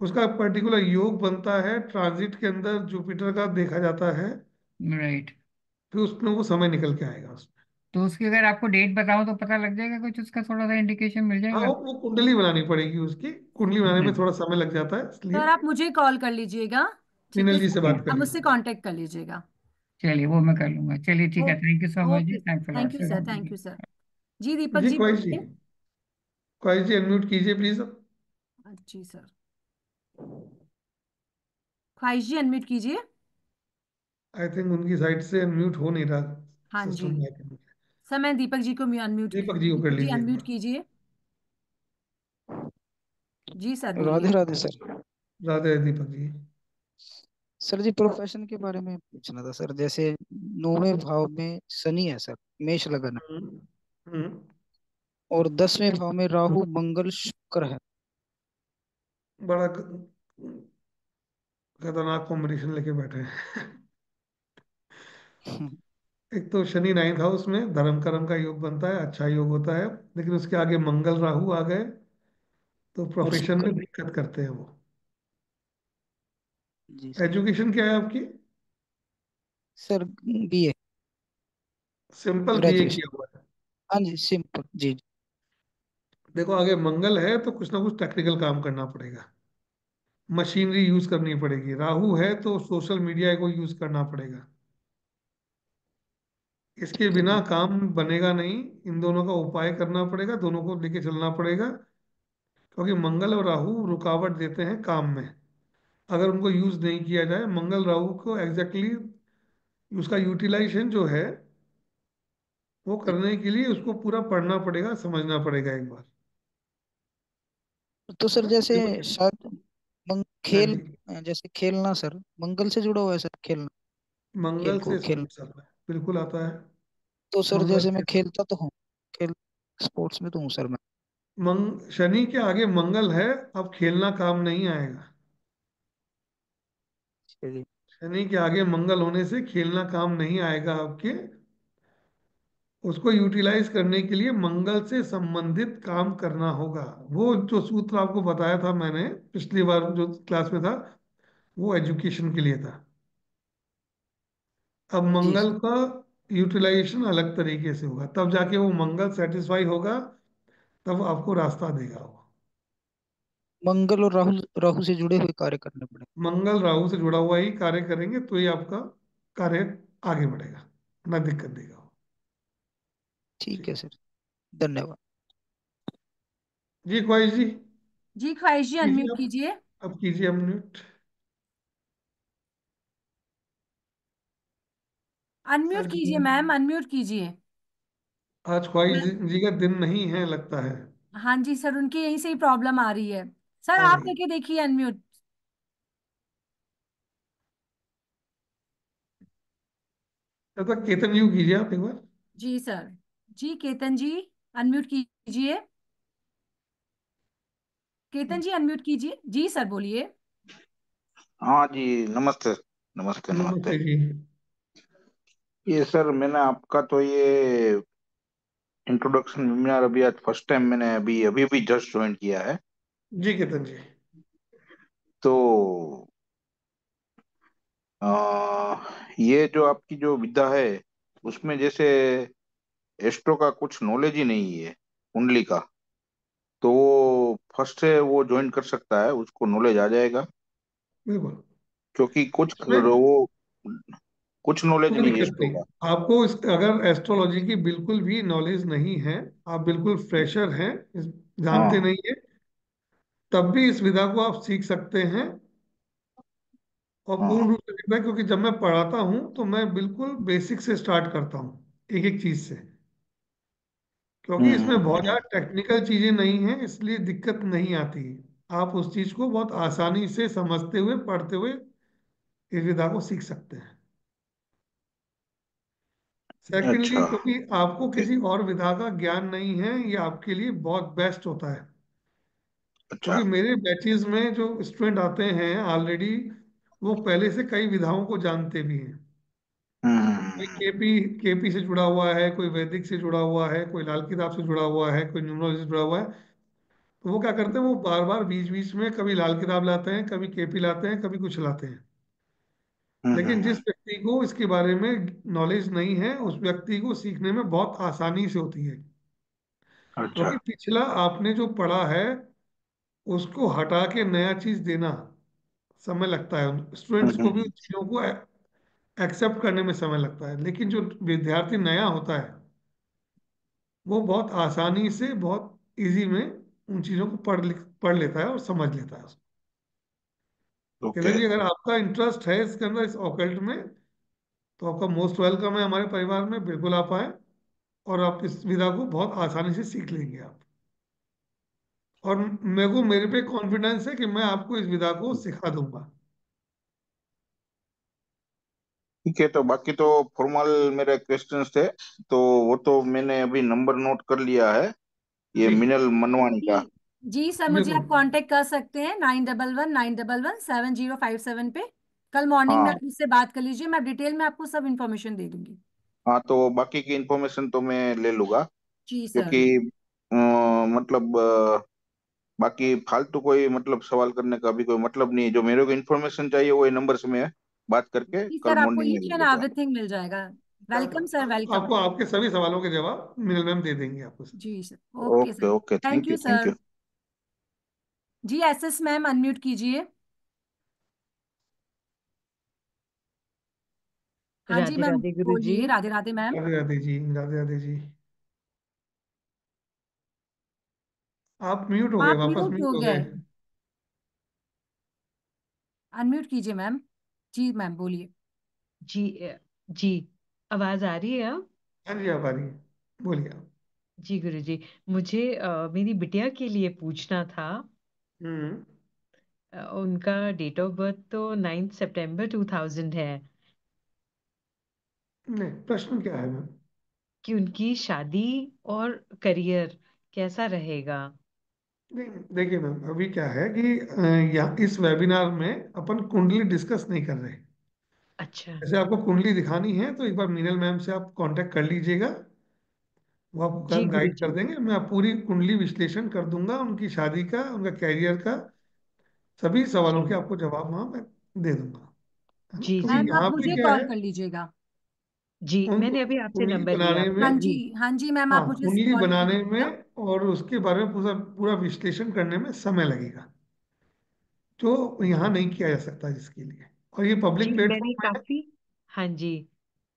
B: उसका पर्टिकुलर योग बनता है, ट्रांजिट के अंदर जुपिटर का देखा जाता है।
C: राइट।
B: फिर उसमें वो समय निकल के आएगा उसमें।
C: तो उसकी अगर आपको डेट बताऊं तो पता लग जाएगा कुछ, उसका थोड़ा सा इंडिकेशन मिल
B: हाँ,
C: जाएगा।
B: वो कुंडली बनानी पड़ेगी उसकी। कुंडली बनाने में
C: अच्छा।
B: थोड़ा समय लग जाता है, इसलिए
A: सर आप मुझे कॉल कर लीजिएगा। ठीक है
B: मीनल जी
A: सर।
B: से
C: ओके।
B: बात कर
A: आप मुझसे
B: लीजिएगा।
A: कांटेक्ट कर लीजिएगा।
C: चलिए वो मैं कर लूंगा। चलिए ठीक
A: ओ,
C: है, थैंक यू सो मच जी,
A: okay.
C: Thanks a lot
A: thank you
C: sir.
A: Sir, thank you sir. जी दीपक
B: जी
A: जी
B: ख्वाहिश जी।
A: बोलिए।
B: ख्वाहिश जी अनम्यूट कीजिए प्लीज।
A: जी सर। ख्वाहिश जी अनम्यूट कीजिए।
B: आई थिंक उनकी साइड से अनम्यूट हो नहीं रहा
A: हाँ जी।
B: सिस्टम में।
A: सर मैं दीपक जी को अनम्यूट।
B: दीपक जी को कर
A: दीपक जी
B: लीजिए एक
A: अनम्यूट
B: बार।
A: कीजिए। जी सर बोलिए।
E: राधे राधे सर।
B: राधे राधे दीपक जी।
E: सर जी प्रोफेशन के बारे में पूछना था सर। जैसे 9वें भाव में शनि है सर, मेष लगन है।
B: हम्म। हम्म।
E: और 10वें भाव में राहु मंगल शुक्र है।
B: बड़ा खतरनाक कॉम्बिनेशन लेके बैठे हैं। एक तो शनि नाइन्थ हाउस में धर्म कर्म का योग बनता है, अच्छा योग होता है। लेकिन उसके आगे मंगल राहु आ गए, तो
E: और
B: प्रोफेशन
E: शुक्र।
B: में दिक्कत करते हैं वो।
E: जी सर।
B: एजुकेशन क्या है आपकी?
E: Sir BA
B: simple BA
E: graduation.
B: किया हुआ है।
E: हाँ जी सिंपल जी जी।
B: देखो, आगे मंगल है तो कुछ ना कुछ टेक्निकल काम करना पड़ेगा, मशीनरी यूज करनी पड़ेगी। राहु है तो सोशल मीडिया को यूज करना पड़ेगा। इसके
E: ठीक है
B: बिना
E: जी।
B: काम बनेगा नहीं। इन दोनों का उपाय करना पड़ेगा, दोनों को लेके चलना पड़ेगा। क्योंकि मंगल और राहु रुकावट देते हैं काम में। अगर उनको यूज नहीं किया जाए, मंगल राहु को एग्जैक्टली उसका यूटिलाइजेशन जो है वो करने के लिए उसको पूरा पढ़ना पड़ेगा, समझना पड़ेगा एक बार।
E: तो सर जैसे
B: बिल्कुल।
E: शायद
B: हाँ
E: खेल,
B: जी।
E: जैसे खेलना सर मंगल से जुड़ा हुआ है सर, खेलना, खेल
B: मंगल
E: को
B: से
E: खेलना।
B: स्पोर्ट्स आता है, बिल्कुल आता है।
E: तो सर
B: मंगल
E: जैसे मैं
B: से
E: खेलता तो हूँ, खेल स्पोर्ट्स में तो हूँ सर मैं।
B: शनि के आगे मंगल है। अब खेलना काम नहीं आएगा।
E: चलिए।
B: शनि के आगे मंगल होने से खेलना काम नहीं आएगा आपके। उसको यूटिलाइज करने के लिए मंगल से संबंधित काम करना होगा। वो जो सूत्र आपको बताया था मैंने पिछली बार जो क्लास में था, वो एजुकेशन के लिए था। अब
E: जी
B: मंगल
E: सर।
B: का यूटिलाइजेशन अलग तरीके से होगा, तब जाके वो मंगल सेटिस्फाई होगा, तब आपको रास्ता देगा वो।
E: मंगल और राहु, राहु से जुड़े हुए कार्य करने पड़े।
B: मंगल राहु से जुड़ा हुआ ही कार्य करेंगे तो ही आपका कार्य आगे बढ़ेगा, ना दिक्कत देगा वो।
E: ठीक
B: ठीक
E: है
B: है।
E: सर। धन्यवाद।
B: जी ख्वाहिश जी,
A: जी ख्वाहिश जी,
B: कीजिए
A: अनम्यूट
B: आप।
A: कीजिए।
B: अब कीजिए अनम्यूट।
A: अनम्यूट
B: आज
A: कीजिए मैम, अनम्यूट कीजिए।
B: आज ख्वाहिश
A: मैं
B: जी का दिन नहीं है लगता है।
A: हाँ जी सर, उनकी यहीं से ही प्रॉब्लम आ रही है। सर
B: आ
A: आप
B: रही है।
A: करके देखिए अनम्यूट।
B: तब तक केतन यू कीजिए आप एक बार।
A: जी सर। जी केतन जी, अनम्यूट कीजिए। केतन जी अनम्यूट कीजिए, जी सर बोलिए।
F: हाँ जी। नमस्ते। नमस्ते नमस्ते।
B: नमस्ते जी।
F: ये सर मैंने आपका तो ये इंट्रोडक्शन वेबिनार अभी आज फर्स्ट टाइम मैंने अभी अभी भी जस्ट ज्वाइन किया है।
B: जी केतन जी।
F: तो ये जो आपकी जो विधा है उसमें जैसे एस्ट्रो का कुछ नॉलेज ही नहीं है, कुंडली का। तो वो फर्स्ट से वो ज्वाइन कर सकता है, उसको नॉलेज आ जाएगा।
B: बिल्कुल।
F: क्योंकि
B: इसमें
F: वो कुछ नॉलेज
B: कोई
F: नहीं है
B: दिक्कत
F: एस्ट्रो
B: नहीं।
F: का।
B: आपको इस अगर एस्ट्रोलॉजी की बिल्कुल भी नॉलेज नहीं है, आप बिल्कुल फ्रेशर हैं, जानते
F: हाँ।
B: नहीं है, तब भी इस विधा को आप सीख सकते हैं। और पूर्ण
F: हाँ।
B: रूप से सीखना है, क्योंकि जब मैं पढ़ाता हूँ तो मैं बिल्कुल बेसिक से स्टार्ट करता हूँ, एक एक चीज से। क्योंकि इसमें बहुत
F: हम्म।
B: ज्यादा टेक्निकल चीजें नहीं हैं, इसलिए दिक्कत नहीं आती। आप उस चीज को बहुत आसानी से समझते हुए, पढ़ते हुए इस विधा को सीख सकते हैं। सेकेंडली,
F: अच्छा।
B: क्योंकि आपको किसी और विधा का ज्ञान नहीं है, ये आपके लिए बहुत बेस्ट होता है।
F: अच्छा।
B: क्योंकि मेरे बैचेस में जो स्टूडेंट आते हैं ऑलरेडी, वो पहले से कई विधाओं को जानते भी हैं। कोई
F: हम्म।
B: केपी से जुड़ा हुआ है, कोई वैदिक से जुड़ा हुआ है, कोई लाल किताब से जुड़ा हुआ है, कोई न्यूमरोलॉजी से जुड़ा हुआ है। तो वो क्या करते हैं, वो बार बार बीच बीच में कभी लाल किताब लाते हैं, कभी केपी लाते हैं, कभी कुछ लाते हैं। लेकिन जिस
F: हम्म।
B: व्यक्ति को इसके बारे में नॉलेज नहीं है, उस व्यक्ति को सीखने में बहुत आसानी से होती है।
F: अच्छा।
B: क्योंकि पिछला आपने जो पढ़ा है, उसको हटा के नया चीज देना समय लगता है। स्टूडेंट्स को भी उन
F: हम्म।
B: चीजों को एक्सेप्ट करने में समय लगता है। लेकिन जो विद्यार्थी नया होता है, वो बहुत आसानी से, बहुत इजी में उन चीजों को पढ़ लेता है और समझ लेता है उसको।
F: ओके।
B: किरण जी, अगर आपका इंटरेस्ट है इसके अंदर, इस ऑकल्ट में, तो आपका मोस्ट वेलकम है हमारे परिवार में। बिल्कुल आप आए, और आप इस विधा को बहुत आसानी से सीख लेंगे आप। और मेरे को, मेरे पे कॉन्फिडेंस है कि मैं आपको इस विधा को सिखा दूंगा।
F: ठीक है, तो बाकी तो फॉर्मल मेरे क्वेश्चंस थे, तो वो तो मैंने अभी नंबर नोट कर लिया है, ये
B: जी
F: मिनल मनवानी
A: जी।
F: का।
A: जी सर, मुझे
B: बिल्कुल।
A: आप कांटेक्ट कर सकते हैं 9119117057 पे। कल मॉर्निंग में
F: हाँ।
A: आप मुझसे बात कर लीजिए, मैं डिटेल में आपको सब इन्फॉर्मेशन दे दूंगी।
F: हाँ, तो बाकी की इन्फॉर्मेशन तो मैं ले लूंगा।
A: जी सर।
F: क्योंकि मतलब बाकी फालतू कोई मतलब सवाल करने का अभी कोई मतलब नहीं है। जो मेरे को इन्फॉर्मेशन चाहिए वो ये नंबर से मैं बात करके
A: जी
F: कल
A: सर, आपको
F: मॉर्निंग में
A: ईच
F: ले
A: एंड
F: लूंगा।
A: एवरीथिंग मिल जाएगा। Welcome sir, welcome.
B: आपको आपके सभी सवालों के जवाब मिनल मैम दे देंगे आपको।
A: जी sir, okay
F: okay
A: sir.
F: Okay,
A: thank
F: thank
A: you
F: you thank
A: sir.
F: You.
A: जी एसएस मैम अनम्यूट कीजिए। हाँ जी
G: राधे
A: मैम,
G: राधे गुरु जी।
A: बोलिए। राधे राधे मैम।
B: राधे राधे जी, राधे राधे जी। आप म्यूट हो गए,
A: आप
B: वापस
A: म्यूट
B: म्यूट
A: हो
B: हो
A: गए।
B: गए।
A: अनम्यूट कीजिए मैम। जी मैम बोलिए।
G: जी जी, आवाज आ रही है अब?
B: हाँ जी, आप आ रही है, बोलिए आप।
G: जी गुरु जी, मुझे मेरी बिटिया के लिए पूछना था।
B: हम्म।
G: उनका डेट ऑफ बर्थ तो 9 सितंबर 2000 है।
B: नहीं, प्रश्न क्या है मैम?
G: कि उनकी शादी और करियर कैसा रहेगा?
B: नहीं, देखिए मैम, अभी क्या है कि यहाँ इस वेबिनार में अपन कुंडली डिस्कस नहीं कर रहे।
G: अच्छा।
B: जैसे आपको कुंडली दिखानी है, तो एक बार मीनल मैम से आप कांटेक्ट कर लीजिएगा। वो आपको
G: जी गुरु
B: गाइड कर
G: जी।
B: देंगे। मैं पूरी कुंडली विश्लेषण कर दूंगा, उनकी शादी का, उनका कैरियर का, सभी सवालों के
G: जी
B: आपको जवाब वहाँ मैं दे दूंगा। है ना?
G: जी
B: क्योंकि
G: जी।
A: मैम आप
B: यहाँ पे
A: मुझे
B: क्या
A: कॉल
B: है,
A: कर लीजिएगा।
G: जी,
B: उन
G: मैंने अभी आपसे
B: कुंडली
G: नंबर लिया
B: बनाने
G: आपका
A: हाँ
B: में,
A: जी।
G: जी।
A: हाँ जी मैम,
B: हाँ,
A: आप मुझे
B: कुंडली
A: कॉल कर
B: बनाने
A: लीजिएगा।
B: में और उसके बारे में पूरा पूरा विश्लेषण करने में समय लगेगा, जो यहाँ नहीं किया जा सकता जिसके लिए। और ये
G: जी
B: पब्लिक
G: मैंने
B: प्लेटफॉर्म है।
G: काफी, हाँ जी,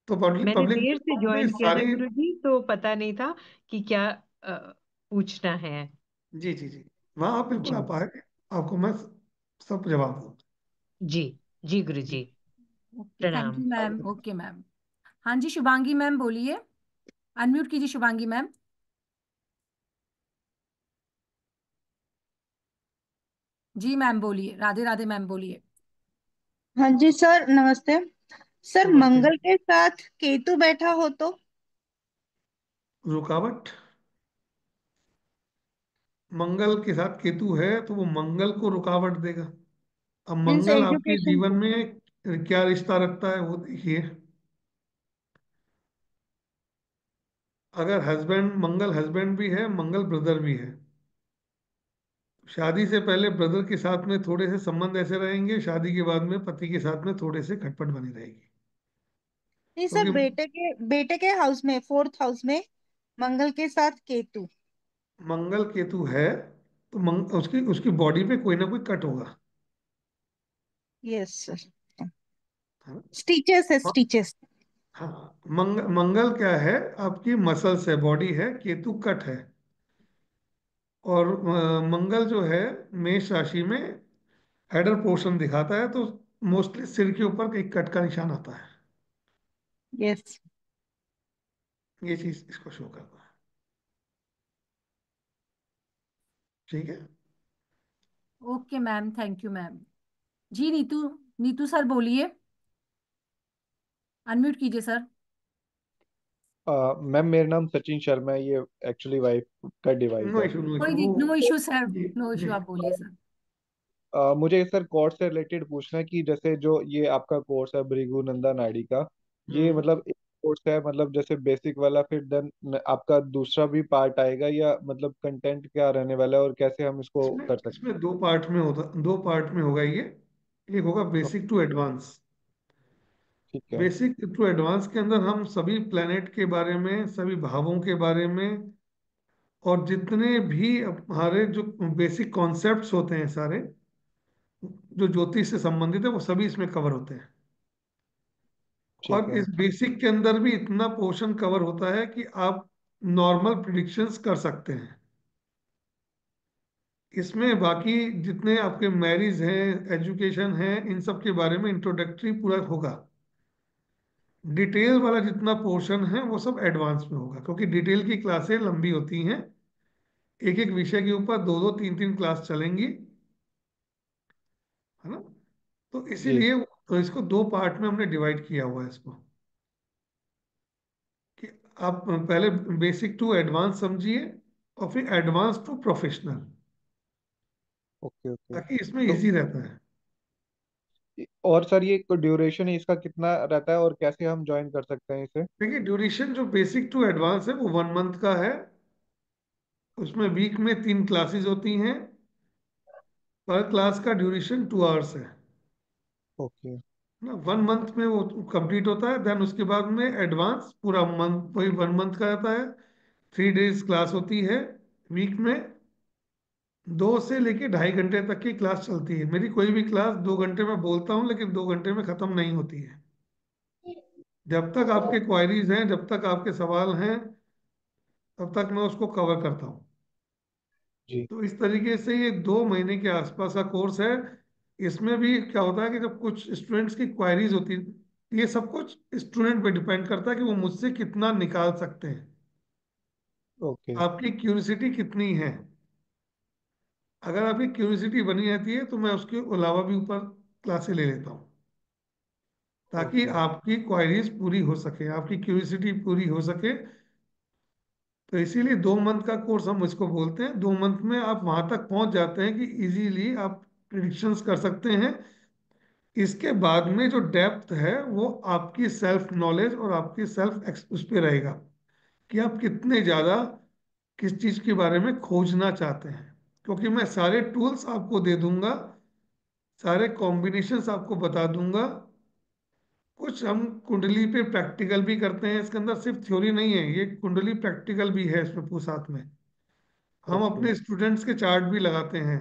B: तो पब्लिक
G: मैंने
B: पब्लिक
G: देर से
B: प्लेटफॉर्म पे
G: ज्वाइन किया था
B: सारी,
G: गुरु जी, तो पता नहीं था कि क्या पूछना है।
B: जी जी जी, वहाँ आप बिल्कुल
G: जी
B: आप आए, आपको मैं सब जवाब दूँ।
G: जी जी गुरु
B: जी।
G: जी।
A: ओके, थैंक
G: प्रणाम।
A: You ma'am. Okay ma'am. हाँ जी, शुभांगी मैम बोलिए। अनम्यूट कीजिए शुभांगी मैम। जी मैम बोलिए, राधे राधे मैम बोलिए।
H: हाँ जी सर, नमस्ते। सर,
B: नमस्ते।
H: मंगल के साथ केतु बैठा हो तो?
B: रुकावट। मंगल के साथ केतु है तो वो मंगल को रुकावट देगा। अब
H: मीन्स
B: मंगल आपके
H: एजुकेशन
B: जीवन
H: को?
B: में क्या रिश्ता रखता है वो देखिए। अगर हस्बैंड, मंगल हस्बैंड भी है, मंगल ब्रदर भी है। शादी से पहले ब्रदर के साथ में थोड़े से संबंध ऐसे रहेंगे, शादी के बाद में पति के साथ में थोड़े से खटपट बनी रहेगी।
H: नहीं सर,
B: क्योंकि
H: बेटे के हाउस में, फोर्थ हाउस में मंगल के साथ केतु।
B: मंगल केतु है तो उसकी उसकी बॉडी पे कोई ना कोई कट होगा।
H: Yes sir.
B: है ना?
H: स्टिचेस है,
B: हाँ।
H: स्टिचेस।
B: हाँ, मंगल क्या है? आपकी मसल्स है, बॉडी है, केतु कट है। और मंगल जो है मेष राशि में हेडर पोर्शन दिखाता है, तो मोस्टली सिर के ऊपर एक कट का निशान आता है।
H: यस।
B: ये चीज इसको शो करता है। ठीक है।
A: Okay ma'am, thank you ma'am. जी नीतू, नीतू सर बोलिए। अनम्यूट कीजिए सर।
I: मैम मेरा नाम सचिन शर्मा है, ये एक्चुअली वाइफ का डिवाइस
B: नो
I: है।
B: इशू, नो इशू
A: कोई
B: वो।
A: No issue sir.
B: जी
A: नो
B: जी।
A: इशू, आप बोलिए सर।
I: मुझे सर कोर्स से रिलेटेड पूछना है कि जैसे जो ये आपका कोर्स है भृगु नंदा नाड़ी का, ये
B: हम्म।
I: मतलब एक कोर्स है, मतलब जैसे बेसिक वाला, फिर देन आपका दूसरा भी पार्ट आएगा, या मतलब कंटेंट क्या रहने वाला है और कैसे हम इसको
B: इसमें
I: कर सकते
B: इसमें दो पार्ट में होता, दो पार्ट में होगा ये। एक होगा
I: हैं?
B: Basic to advance.
I: ठीक है।
B: बेसिक टू एडवांस के अंदर हम सभी प्लेनेट के बारे में, सभी भावों के बारे में, और जितने भी हमारे जो बेसिक कॉन्सेप्ट्स होते हैं सारे, जो ज्योतिष से संबंधित है, वो सभी इसमें कवर होते हैं।
I: ठीक
B: और
I: है।
B: इस बेसिक के अंदर भी इतना पोर्शन कवर होता है कि आप नॉर्मल प्रिडिक्शंस कर सकते हैं। इसमें बाकी जितने आपके मैरिज हैं, एजुकेशन है, इन सब के बारे में इंट्रोडक्टरी पूरा होगा। डिटेल वाला जितना पोर्शन है वो सब एडवांस में होगा, क्योंकि डिटेल की क्लासें लंबी होती हैं। एक एक विषय के ऊपर दो दो तीन तीन क्लास चलेंगी, है ना? तो
I: जी।
B: इसीलिए तो इसको दो पार्ट में हमने डिवाइड किया हुआ है इसको, कि आप पहले बेसिक टू एडवांस समझिए और फिर advance to professional,
I: okay okay.
B: ताकि इसमें
I: तो
B: इजी रहता है।
I: और सर ये ड्यूरेशन इसका कितना रहता है और कैसे हम ज्वाइन कर सकते हैं इसे?
B: देखिए, ड्यूरेशन जो बेसिक टू एडवांस है वो 1 मंथ का है। उसमें वीक में 3 क्लासेस होती हैं। पर क्लास का ड्यूरेशन 2 आवर्स है
I: ओके।
B: ना। 1 मंथ में वो कंप्लीट होता है। देन उसके बाद में एडवांस पूरा मंथ, वही 1 मंथ का रहता है। 3 डेज क्लास होती है वीक में। 2 से लेके 2.5 घंटे तक की क्लास चलती है। मेरी कोई भी क्लास 2 घंटे में बोलता हूँ, लेकिन 2 घंटे में ख़त्म नहीं होती है। जब तक आपके क्वायरीज हैं, जब तक आपके सवाल हैं, तब तक मैं उसको कवर करता हूँ।
I: जी।
B: तो इस तरीके से ये 2 महीने के आसपास का कोर्स है। इसमें भी क्या होता है कि जब कुछ स्टूडेंट्स की क्वायरीज होती, ये सब कुछ स्टूडेंट पे डिपेंड करता है कि वो मुझसे कितना निकाल सकते हैं।
I: ओके
B: आपकी क्यूरियोसिटी कितनी है? अगर आपकी क्यूरियोसिटी बनी रहती है तो मैं उसके अलावा भी ऊपर क्लासेस ले लेता हूँ, ताकि
I: ओके
B: आपकी क्वायरीज पूरी हो सके, आपकी क्यूरियोसिटी पूरी हो सके। तो इसीलिए 2 मंथ का कोर्स हम इसको बोलते हैं। 2 मंथ में आप वहां तक पहुंच जाते हैं कि इजीली आप प्रिडिक्शंस कर सकते हैं। इसके बाद में जो डेप्थ है वो आपकी सेल्फ नॉलेज और आपकी सेल्फ उस पर रहेगा, कि आप कितने ज़्यादा किस चीज़ के बारे में खोजना चाहते हैं। क्योंकि मैं सारे टूल्स आपको दे दूंगा, सारे कॉम्बिनेशंस आपको बता दूंगा। कुछ हम कुंडली पे प्रैक्टिकल भी करते हैं, इसके अंदर सिर्फ थ्योरी नहीं है, ये कुंडली प्रैक्टिकल भी है इसमें साथ में। हम
I: ओके
B: अपने स्टूडेंट्स के चार्ट भी लगाते हैं,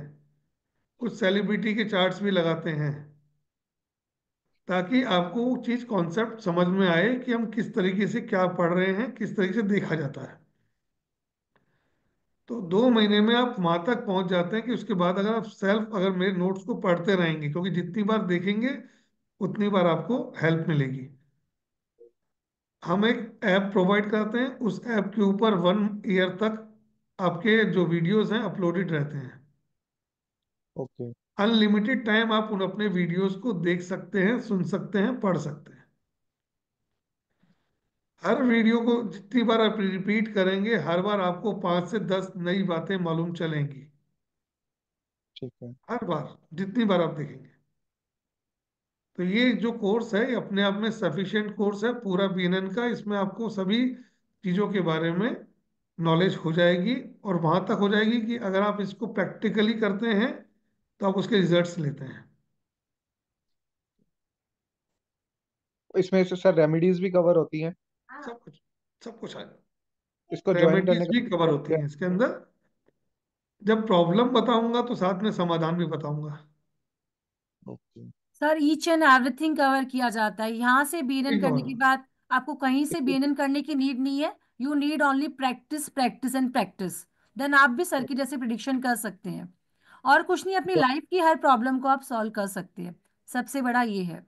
B: कुछ सेलिब्रिटी के चार्ट्स भी लगाते हैं, ताकि आपको वो चीज़ कॉन्सेप्ट समझ में आए कि हम किस तरीके से क्या पढ़ रहे हैं, किस तरीके से देखा जाता है। तो 2 महीने में आप वहां तक पहुंच जाते हैं कि उसके बाद अगर आप सेल्फ अगर मेरे नोट्स को पढ़ते रहेंगे, क्योंकि जितनी बार देखेंगे उतनी बार आपको हेल्प मिलेगी। हम एक ऐप प्रोवाइड करते हैं, उस ऐप के ऊपर 1 ईयर तक आपके जो वीडियोस हैं अपलोडेड रहते हैं।
I: ओके।
B: अनलिमिटेड टाइम आप उन अपने वीडियोस को देख सकते हैं, सुन सकते हैं, पढ़ सकते हैं। हर वीडियो को जितनी बार आप रिपीट करेंगे, हर बार आपको 5 से 10 नई बातें मालूम चलेंगी।
I: ठीक है।
B: हर बार जितनी बार आप देखेंगे। तो ये जो कोर्स है ये अपने आप में सफिशिएंट कोर्स है पूरा बीएनएन का। इसमें आपको सभी चीज़ों के बारे में नॉलेज हो जाएगी, और वहां तक हो जाएगी कि अगर आप इसको प्रैक्टिकली करते हैं तो आप उसके रिजल्ट्स लेते हैं।
I: इसमें से सर रेमेडीज भी कवर होती हैं?
B: सब कुछ, सब कुछ आएगा।
I: इसको ज्वाइन करने
B: रेमेडीज
I: का
B: भी कवर
I: process
B: होती
I: क्या
B: हैं इसके अंदर। जब प्रॉब्लम बताऊंगा तो साथ में समाधान भी बताऊंगा।
I: है? Okay.
A: Sir each and everything cover किया जाता है यहाँ से बीएनएन
B: ठीक है।
A: करने के बाद। आपको कहीं से बीएनएन करने की नीड नहीं है। You need only practice, practice and practice. Then आप भी सर की जैसे प्रिडिक्शन कर सकते हैं। और कुछ नहीं, अपनी लाइफ की हर प्रॉब्लम को आप सॉल्व कर सकते हैं। सबसे बड़ा ये है।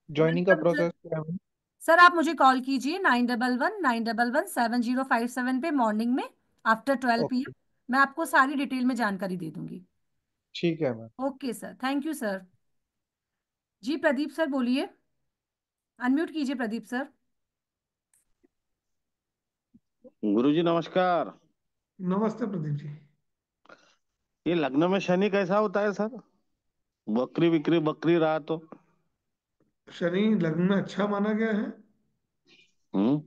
I: ज्वाइनिंग का
A: वेलकम सर।
I: प्रोसेस क्या है?
A: सर आप मुझे कॉल कीजिए 9119117057 पे मॉर्निंग में आफ्टर 12 PM।
I: ओके।
A: मैं आपको सारी डिटेल में जानकारी दे दूंगी।
I: ठीक है ma'am.
A: Okay sir, thank you sir. जी प्रदीप सर बोलिए। अनम्यूट कीजिए प्रदीप सर।
D: गुरुजी नमस्कार।
B: नमस्ते प्रदीप जी।
D: ये लग्न में शनि कैसा होता है सर? बकरी बिक्री बकरी रहा तो?
B: शनि लग्न में अच्छा माना गया है।
D: हम्म।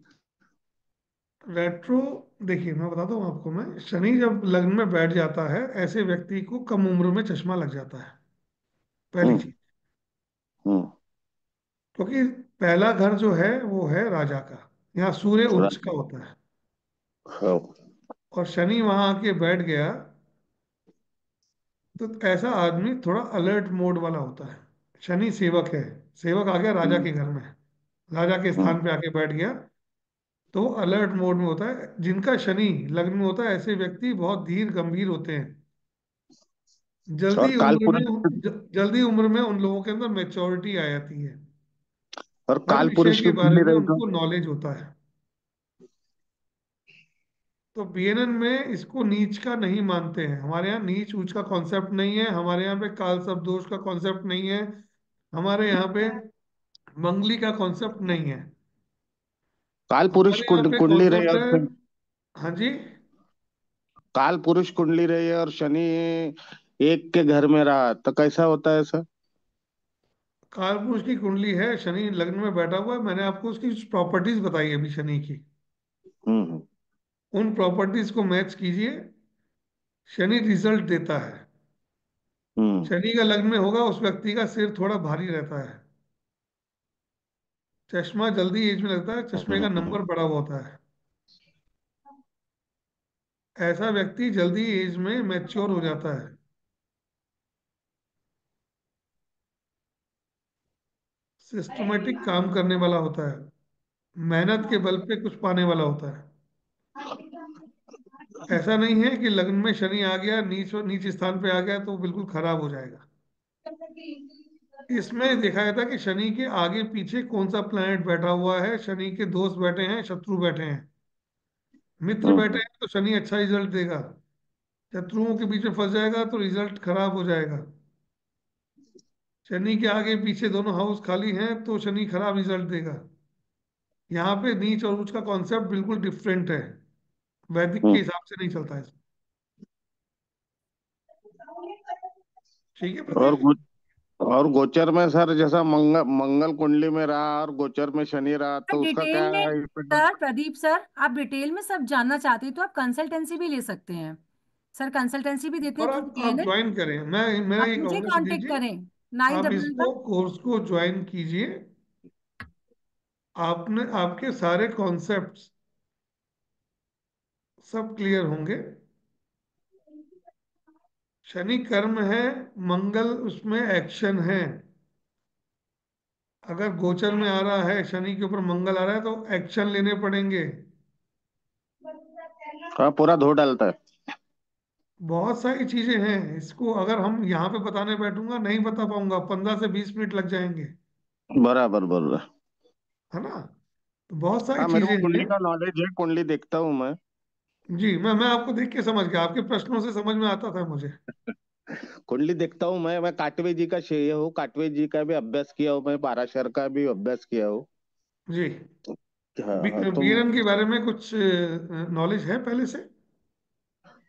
B: रेट्रो, देखिए मैं बताता हूँ आपको। मैं शनि जब लग्न में बैठ जाता है, ऐसे व्यक्ति को कम उम्र में चश्मा लग जाता है, पहली
D: हम्म।
B: चीज।
D: हम्म।
B: क्योंकि पहला घर जो है वो है राजा का, यहाँ सूर्य उच्च का
D: रा-
B: होता है।
D: हाँ।
B: और शनि वहां आके बैठ गया तो ऐसा आदमी थोड़ा अलर्ट मोड वाला होता है। शनि सेवक है, सेवक आ गया राजा
D: हम्म।
B: के घर में, राजा के
D: हम्म।
B: स्थान पे आके बैठ गया, तो वो अलर्ट मोड में होता है। जिनका शनि लग्न में होता है ऐसे व्यक्ति बहुत धीर गंभीर होते हैं।
D: और
B: जल्दी
D: काल
B: उम्र में
D: पुरुष,
B: जल्दी उम्र में उन लोगों के अंदर मेच्योरिटी आ जाती है।
D: और
B: हर
D: काल
B: विषय
D: पुरुष
B: के
D: की
B: बारे
D: कुंडली
B: में
D: रही तो?
B: उनको नॉलेज होता है। तो बीएनएन में इसको नीच का नहीं मानते हैं। हमारे यहाँ नीच ऊंच का कॉन्सेप्ट नहीं है। हमारे यहाँ पे काल सब दोष का कॉन्सेप्ट नहीं है। हमारे यहाँ पे मंगली का कॉन्सेप्ट नहीं है।
D: काल पुरुष
B: हमारे यहाँ पे
D: कुंडली रही
B: कॉन्सेप्ट
D: और
B: है। हाँ जी।
D: काल पुरुष कुंडली रही और शनि एक के घर में रहा तो कैसा होता है सर?
B: काल पुरुष की कुंडली है, शनि लग्न में बैठा हुआ है। मैंने आपको उसकी प्रॉपर्टीज बताई अभी शनि की।
D: हम्म।
B: उन प्रॉपर्टीज को मैच कीजिए। शनि रिजल्ट देता है।
D: हम्म।
B: शनि का लग्न में होगा उस व्यक्ति का सिर थोड़ा भारी रहता है। चश्मा जल्दी एज में लगता है, चश्मे का
D: हम्म।
B: नंबर बड़ा हुआ होता है। ऐसा व्यक्ति जल्दी एज में मैच्योर हो जाता है। सिस्टमेटिक काम करने वाला होता है। मेहनत के बल पे कुछ पाने वाला होता है। ऐसा नहीं है कि लग्न में शनि आ गया, नीच नीच स्थान पे आ गया तो बिल्कुल खराब हो जाएगा। इसमें देखा गया था कि शनि के आगे पीछे कौन सा प्लैनेट बैठा हुआ है। शनि के दोस्त बैठे हैं, शत्रु बैठे हैं। मित्र बैठे
D: हम्म।
B: हैं तो शनि अच्छा रिजल्ट देगा। शत्रुओं के बीच में फंस जाएगा तो रिजल्ट खराब हो जाएगा। शनि के आगे पीछे दोनों हाउस खाली हैं तो शनि खराब रिजल्ट देगा। यहाँ पे नीच और उच्च का कॉन्सेप्ट बिल्कुल डिफरेंट है। वैदिक के
D: हम्म।
B: हिसाब से नहीं चलता है। ठीक है
D: और
B: प्रदीप।
D: और गोचर में सर जैसा मंगल मंगल कुंडली में रहा और गोचर में शनि रहा तो उसका
A: डिटेल
D: क्या
A: में
D: इफेक्ट?
A: सर, प्रदीप सर आप डिटेल में सब जानना चाहते हैं तो आप कंसल्टेंसी भी ले सकते हैं। सर कंसल्टेंसी भी देते हैं
B: और
A: थ्रू
B: आप
A: बीएनएन।
B: ज्वाइन करें, मैं मेरा
A: आप
B: ये
A: मुझे
B: कहूंगा प्रदीप
A: कांटेक्ट
B: जी,
A: करें नाइन
B: आप
A: डबल
B: इसको
A: वन
B: कोर्स को ज्वाइन कीजिए। आपने आपके सारे कॉन्सेप्ट्स सब क्लियर होंगे। शनि कर्म है, मंगल उसमें एक्शन है। अगर गोचर में आ रहा है शनि के ऊपर मंगल आ रहा है तो एक्शन लेने पड़ेंगे।
D: हाँ, पूरा धो डालता है।
B: बहुत सारी चीजें हैं, इसको अगर हम यहाँ पे बताने बैठूंगा नहीं बता पाऊंगा, 15 से 20 मिनट लग जाएंगे।
D: बराबर बोल रहा।
B: है ना? तो बहुत सारी
D: हाँ, मेरे
B: चीजें
D: को कुंडली
B: हैं।
D: का नॉलेज है, कुंडली देखता हूँ मैं।
B: जी, मैं आपको देख के समझ गया, आपके प्रश्नों से समझ में आता था मुझे।
D: कुंडली देखता हूँ मैं काटवे जी का शेय हूँ, काटवे जी का भी अभ्यास किया हूँ, मैं पाराशर का भी अभ्यास किया हूँ।
B: जी।
D: हाँ हाँ, तुम।
B: बीएनएन के बारे में कुछ नॉलेज है पहले से?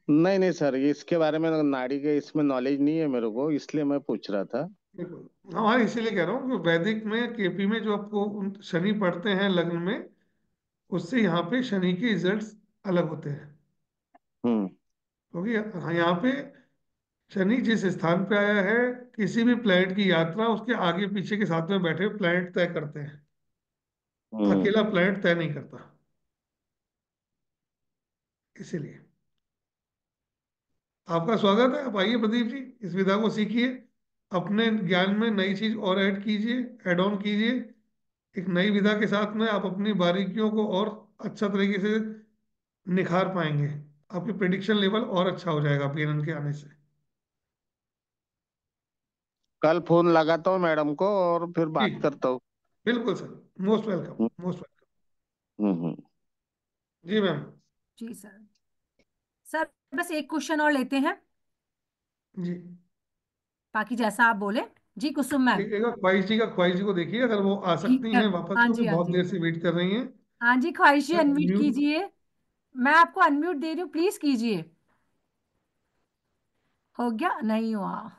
D: नहीं नहीं सर, ये इसके बारे में नाड़ी के इसमें नॉलेज नहीं है मेरे को, इसलिए मैं पूछ रहा था।
B: बिल्कुल, हाँ इसीलिए कह रहा हूँ कि वैदिक में केपी में जो आपको शनि पढ़ते हैं लग्न में, उससे यहाँ पे शनि के रिजल्ट्स अलग होते हैं।
D: हम्म।
B: क्योंकि हाँ, यहाँ पे शनि जिस स्थान पे आया है, किसी भी प्लैनेट की यात्रा उसके आगे पीछे के साथ में बैठे हुए प्लैनेट तय करते हैं।
D: हम्म।
B: अकेला प्लैनेट तय नहीं करता। इसीलिए आपका स्वागत है, आप आइए प्रदीप जी, इस विधा को सीखिए, अपने ज्ञान में नई चीज और ऐड कीजिए, एड ऑन कीजिए। एक नई विधा के साथ में आप अपनी बारीकियों को और अच्छा तरीके से निखार पाएंगे। आपकी प्रिडिक्शन लेवल और अच्छा हो जाएगा पीएनएन के आने से।
D: कल फोन लगाता हूँ मैडम को और फिर
B: जी
D: बात करता हूँ।
B: बिल्कुल sir, most welcome,
D: hmm.
B: Most welcome.
D: Hmm.
B: जी मैम।
A: जी सर। सर बस एक क्वेश्चन और लेते हैं,
B: जी,
A: बाकी जैसा आप बोले। जी कुसुम मैम।
B: एक बार ख्वाहिश जी को देखिए, अगर वो आ
A: ठीक
B: सकती
A: है।
B: हैं वापस,
A: हाँ
B: क्योंकि
A: जी हाँ
B: बहुत
A: जी।
B: देर से वेट कर रही हैं।
A: हाँ जी, ख्वाहिशी अनम्यूट
B: म्यूट।
A: कीजिए। मैं आपको अनम्यूट दे रही हूँ, प्लीज कीजिए। हो गया? नहीं हुआ?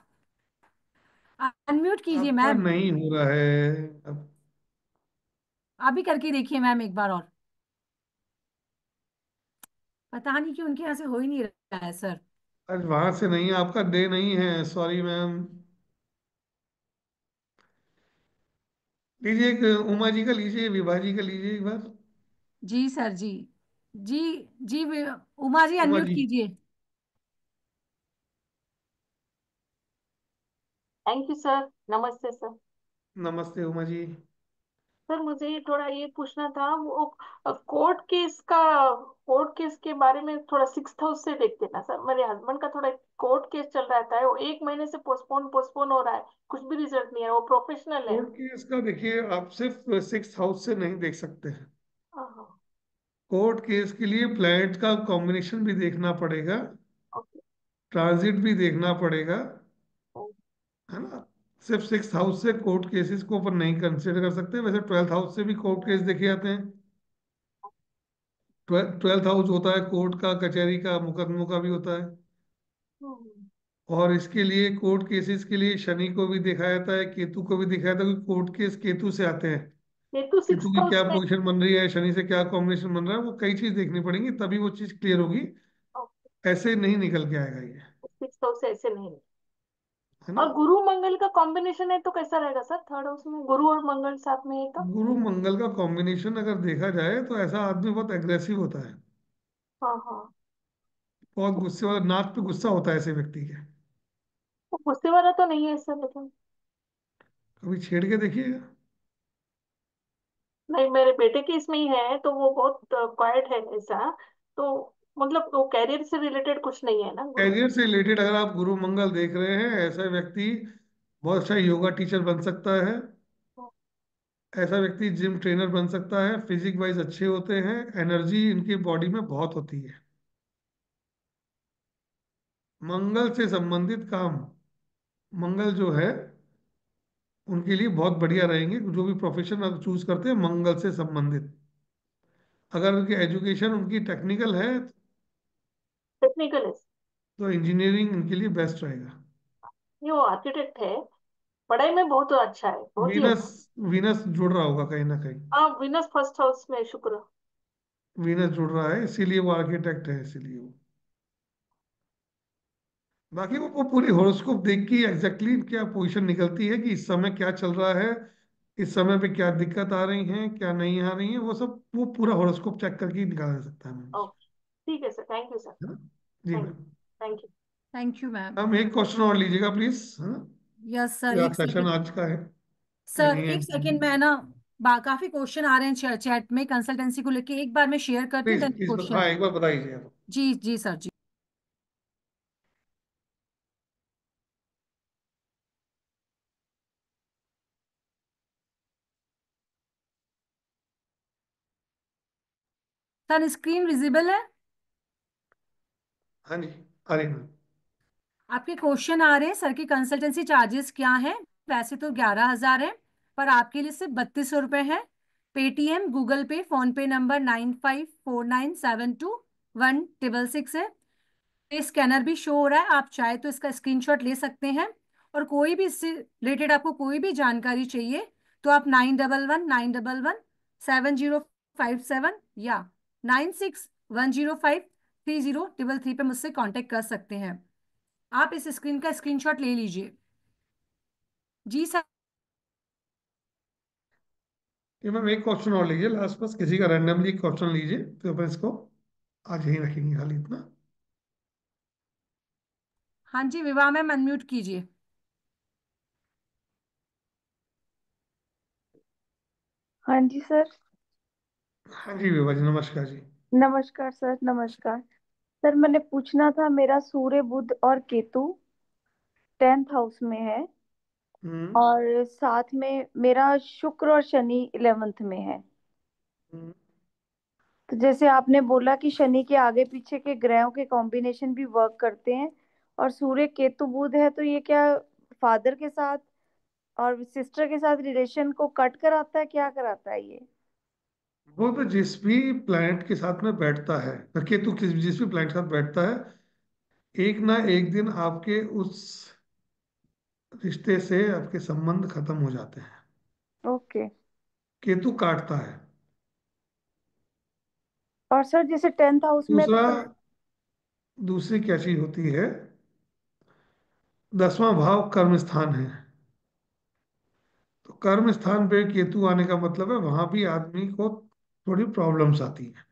A: अनम्यूट कीजिए
B: आपका
A: मैम।
B: नहीं हो रहा है अब।
A: अभी करके देखिए मैम एक बार और। पता नहीं क्यों उनके यहाँ से हो ही नहीं रहा है सर।
B: आज वहां से नहीं, आपका डे नहीं है, सॉरी मैम। लीजिए, एक उमा जी का लीजिए, विभा जी का लीजिए एक बार।
A: जी सर जी। जी। जी उमा जी
B: उमा
A: अनम्यूट
B: जी।
A: कीजिए।
J: Thank you sir. नमस्ते सर।
B: नमस्ते उमा जी।
J: सर मुझे थोड़ा ये पूछना था, वो कोर्ट केस का, कोर्ट केस के बारे में थोड़ा सिक्स हाउस से देखते ना सर। मेरे हस्बैंड का थोड़ा कोर्ट केस चल रहा है, वो एक महीने से पोस्टपोन पोस्टपोन हो रहा है, कुछ भी रिजल्ट नहीं है। वो प्रोफेशनल है।
B: कोर्ट केस का देखिए, आप सिर्फ सिक्स हाउस से नहीं देख सकते हैं।
J: हाँ।
B: कोर्ट केस के लिए प्लैनेट का कॉम्बिनेशन भी देखना पड़ेगा,
J: ओके।
B: ट्रांजिट भी देखना पड़ेगा। है ना? सिर्फ सिक्स हाउस से कोर्ट केसेस को ऊपर नहीं कंसिडर कर सकते। वैसे 12th हाउस से भी कोर्ट केस देखे जाते हैं। 12th हाउस होता है कोर्ट का, कचहरी का, मुकदमों का भी होता है। और इसके लिए कोर्ट केसेस के लिए शनि को भी देखा जाता है, केतु को भी देखा जाता है, क्योंकि कोर्ट केस केतु से आते हैं।
J: ये तो सिक्स
B: केतु की
J: हाउस
B: क्या
J: में।
B: पोजीशन बन रही है, शनि से क्या कॉम्बिनेशन बन रहा है, वो कई चीज देखनी पड़ेंगी, तभी वो चीज क्लियर होगी। ऐसे नहीं निकल के आएगा ये।
J: सिक्स हाउस से ऐसे नहीं है।
B: है ना?
J: और गुरु मंगल का कॉम्बिनेशन है तो कैसा रहेगा सर? थर्ड हाउस में गुरु और मंगल साथ में है तो?
B: गुरु मंगल का कॉम्बिनेशन अगर देखा जाए तो ऐसा आदमी बहुत एग्रेसिव होता है।
J: हाँ हाँ।
B: बहुत गुस्से वाला, नाक पे गुस्सा होता है ऐसे व्यक्ति के।
J: वो गुस्से वाला तो नहीं है सर लेकिन।
B: कभी छेड़ के देखिएगा।
J: नहीं, मेरे बेटे के इसमें ही है तो वो बहुत क्वाइट है ऐसा। तो मतलब वो कैरियर से रिलेटेड कुछ नहीं है ना गुरु?
B: कैरियर से रिलेटेड अगर आप गुरु मंगल देख रहे हैं, ऐसा व्यक्ति बहुत अच्छा योगा टीचर बन सकता है। ऐसा व्यक्ति जिम ट्रेनर बन सकता है, फिजिक वाइज अच्छे होते हैं, एनर्जी इनकी बॉडी में बहुत होती है। मंगल से संबंधित काम, मंगल जो है उनके लिए बहुत बढ़िया रहेंगे, जो भी प्रोफेशन चूज करते हैं मंगल से संबंधित। अगर उनकी एजुकेशन उनकी टेक्निकल है
J: टेक्निकल है।
B: तो इंजीनियरिंग इनके लिए बेस्ट रहेगा।
J: ये वो आर्किटेक्ट है, पढ़ाई में बहुत अच्छा है, बहुत ही
B: वीनस,
J: अच्छा।
B: वीनस जुड़ रहा होगा कहीं ना कहीं।
J: हाँ, विनस फर्स्ट हाउस में शुक्र।
B: वीनस जुड़ रहा है, इसीलिए वो आर्किटेक्ट है, इसीलिए वो। बाकी वो पूरी हॉरोस्कोप देख के एग्जैक्टली क्या पोजीशन निकलती है कि इस समय क्या चल रहा है, इस समय पे क्या दिक्कत आ रही है, क्या नहीं आ रही है, वो सब वो पूरा हॉरोस्कोप चेक करके ही निकाला जा सकता है मैम जी।
J: ओके। ठीक है सर, थैंक यू सर।
B: है ना? जी
J: thank
B: ma'am.
J: Thank you.
A: Thank you ma'am.
B: हम एक क्वेश्चन और लीजिएगा प्लीज, है ना?
A: यस सर,
B: या
A: एक
B: सेशन
A: सेकंड।
B: आज का है या
A: सर
B: नहीं है?
A: एक सेकंड, मैं ना काफी क्वेश्चन आ रहे हैं चैट में कंसल्टेंसी को लेके, एक बार मैं शेयर करती हूँ
B: प्लीज
A: देन
B: प्लीज हाँ,
A: क्वेश्चन।
B: एक बार बताइए आप।
A: जी जी सर जी। सर स्क्रीन विजिबल है?
B: हाँ जी, आ रही है।
A: आपके क्वेश्चन आ रहे हैं सर की कंसल्टेंसी चार्जेस क्या है। वैसे तो 11,000 है, पर आपके लिए सिर्फ 3200 रुपये है। पेटीएम, गूगल पे, फोन पे नंबर 9549721666 है। ये स्कैनर भी शो हो रहा है, आप चाहे तो इसका स्क्रीनशॉट ले सकते हैं। और कोई भी इससे रिलेटेड आपको कोई भी जानकारी चाहिए तो आप 9111917057 या 9610530333 पे मुझसे कांटेक्ट कर सकते हैं। आप इस स्क्रीन का स्क्रीनशॉट ले लीजिए। जी सर।
B: ये मैम एक क्वेश्चन और लीजिए लास्ट, बस किसी का रैंडमली क्वेश्चन लीजिए, तो अपन इसको आज यहीं रखेंगे खाली इतना।
A: हाँ जी विवाह मैम, अनम्यूट कीजिए।
K: हाँ जी सर।
B: हाँ जी विभा जी, नमस्कार जी।
K: नमस्कार सर, नमस्कार। सर मैंने पूछना था, मेरा सूर्य बुध और केतु 10th हाउस में है,
B: हम्म।
K: और साथ में मेरा शुक्र और शनि 11th में है।
B: हम्म।
K: तो जैसे आपने बोला कि शनि के आगे पीछे के ग्रहों के कॉम्बिनेशन भी वर्क करते हैं, और सूर्य केतु बुध है, तो ये क्या फादर के साथ और सिस्टर के साथ रिलेशन को कट कराता है, क्या कराता है ये?
B: वो तो जिस भी प्लैनेट के साथ में बैठता है, केतु जिस भी प्लैनेट के साथ बैठता है, एक ना एक दिन आपके उस रिश्ते से आपके संबंध खत्म हो जाते हैं।
K: ओके।
B: केतु काटता है।
K: और सर जैसे 10th हाउस में
B: दूसरा, दूसरी क्या चीज होती है, 10वां भाव कर्म स्थान है। तो कर्म स्थान पे केतु आने का मतलब है वहां भी आदमी को थोड़ी प्रॉब्लम्स आती हैं,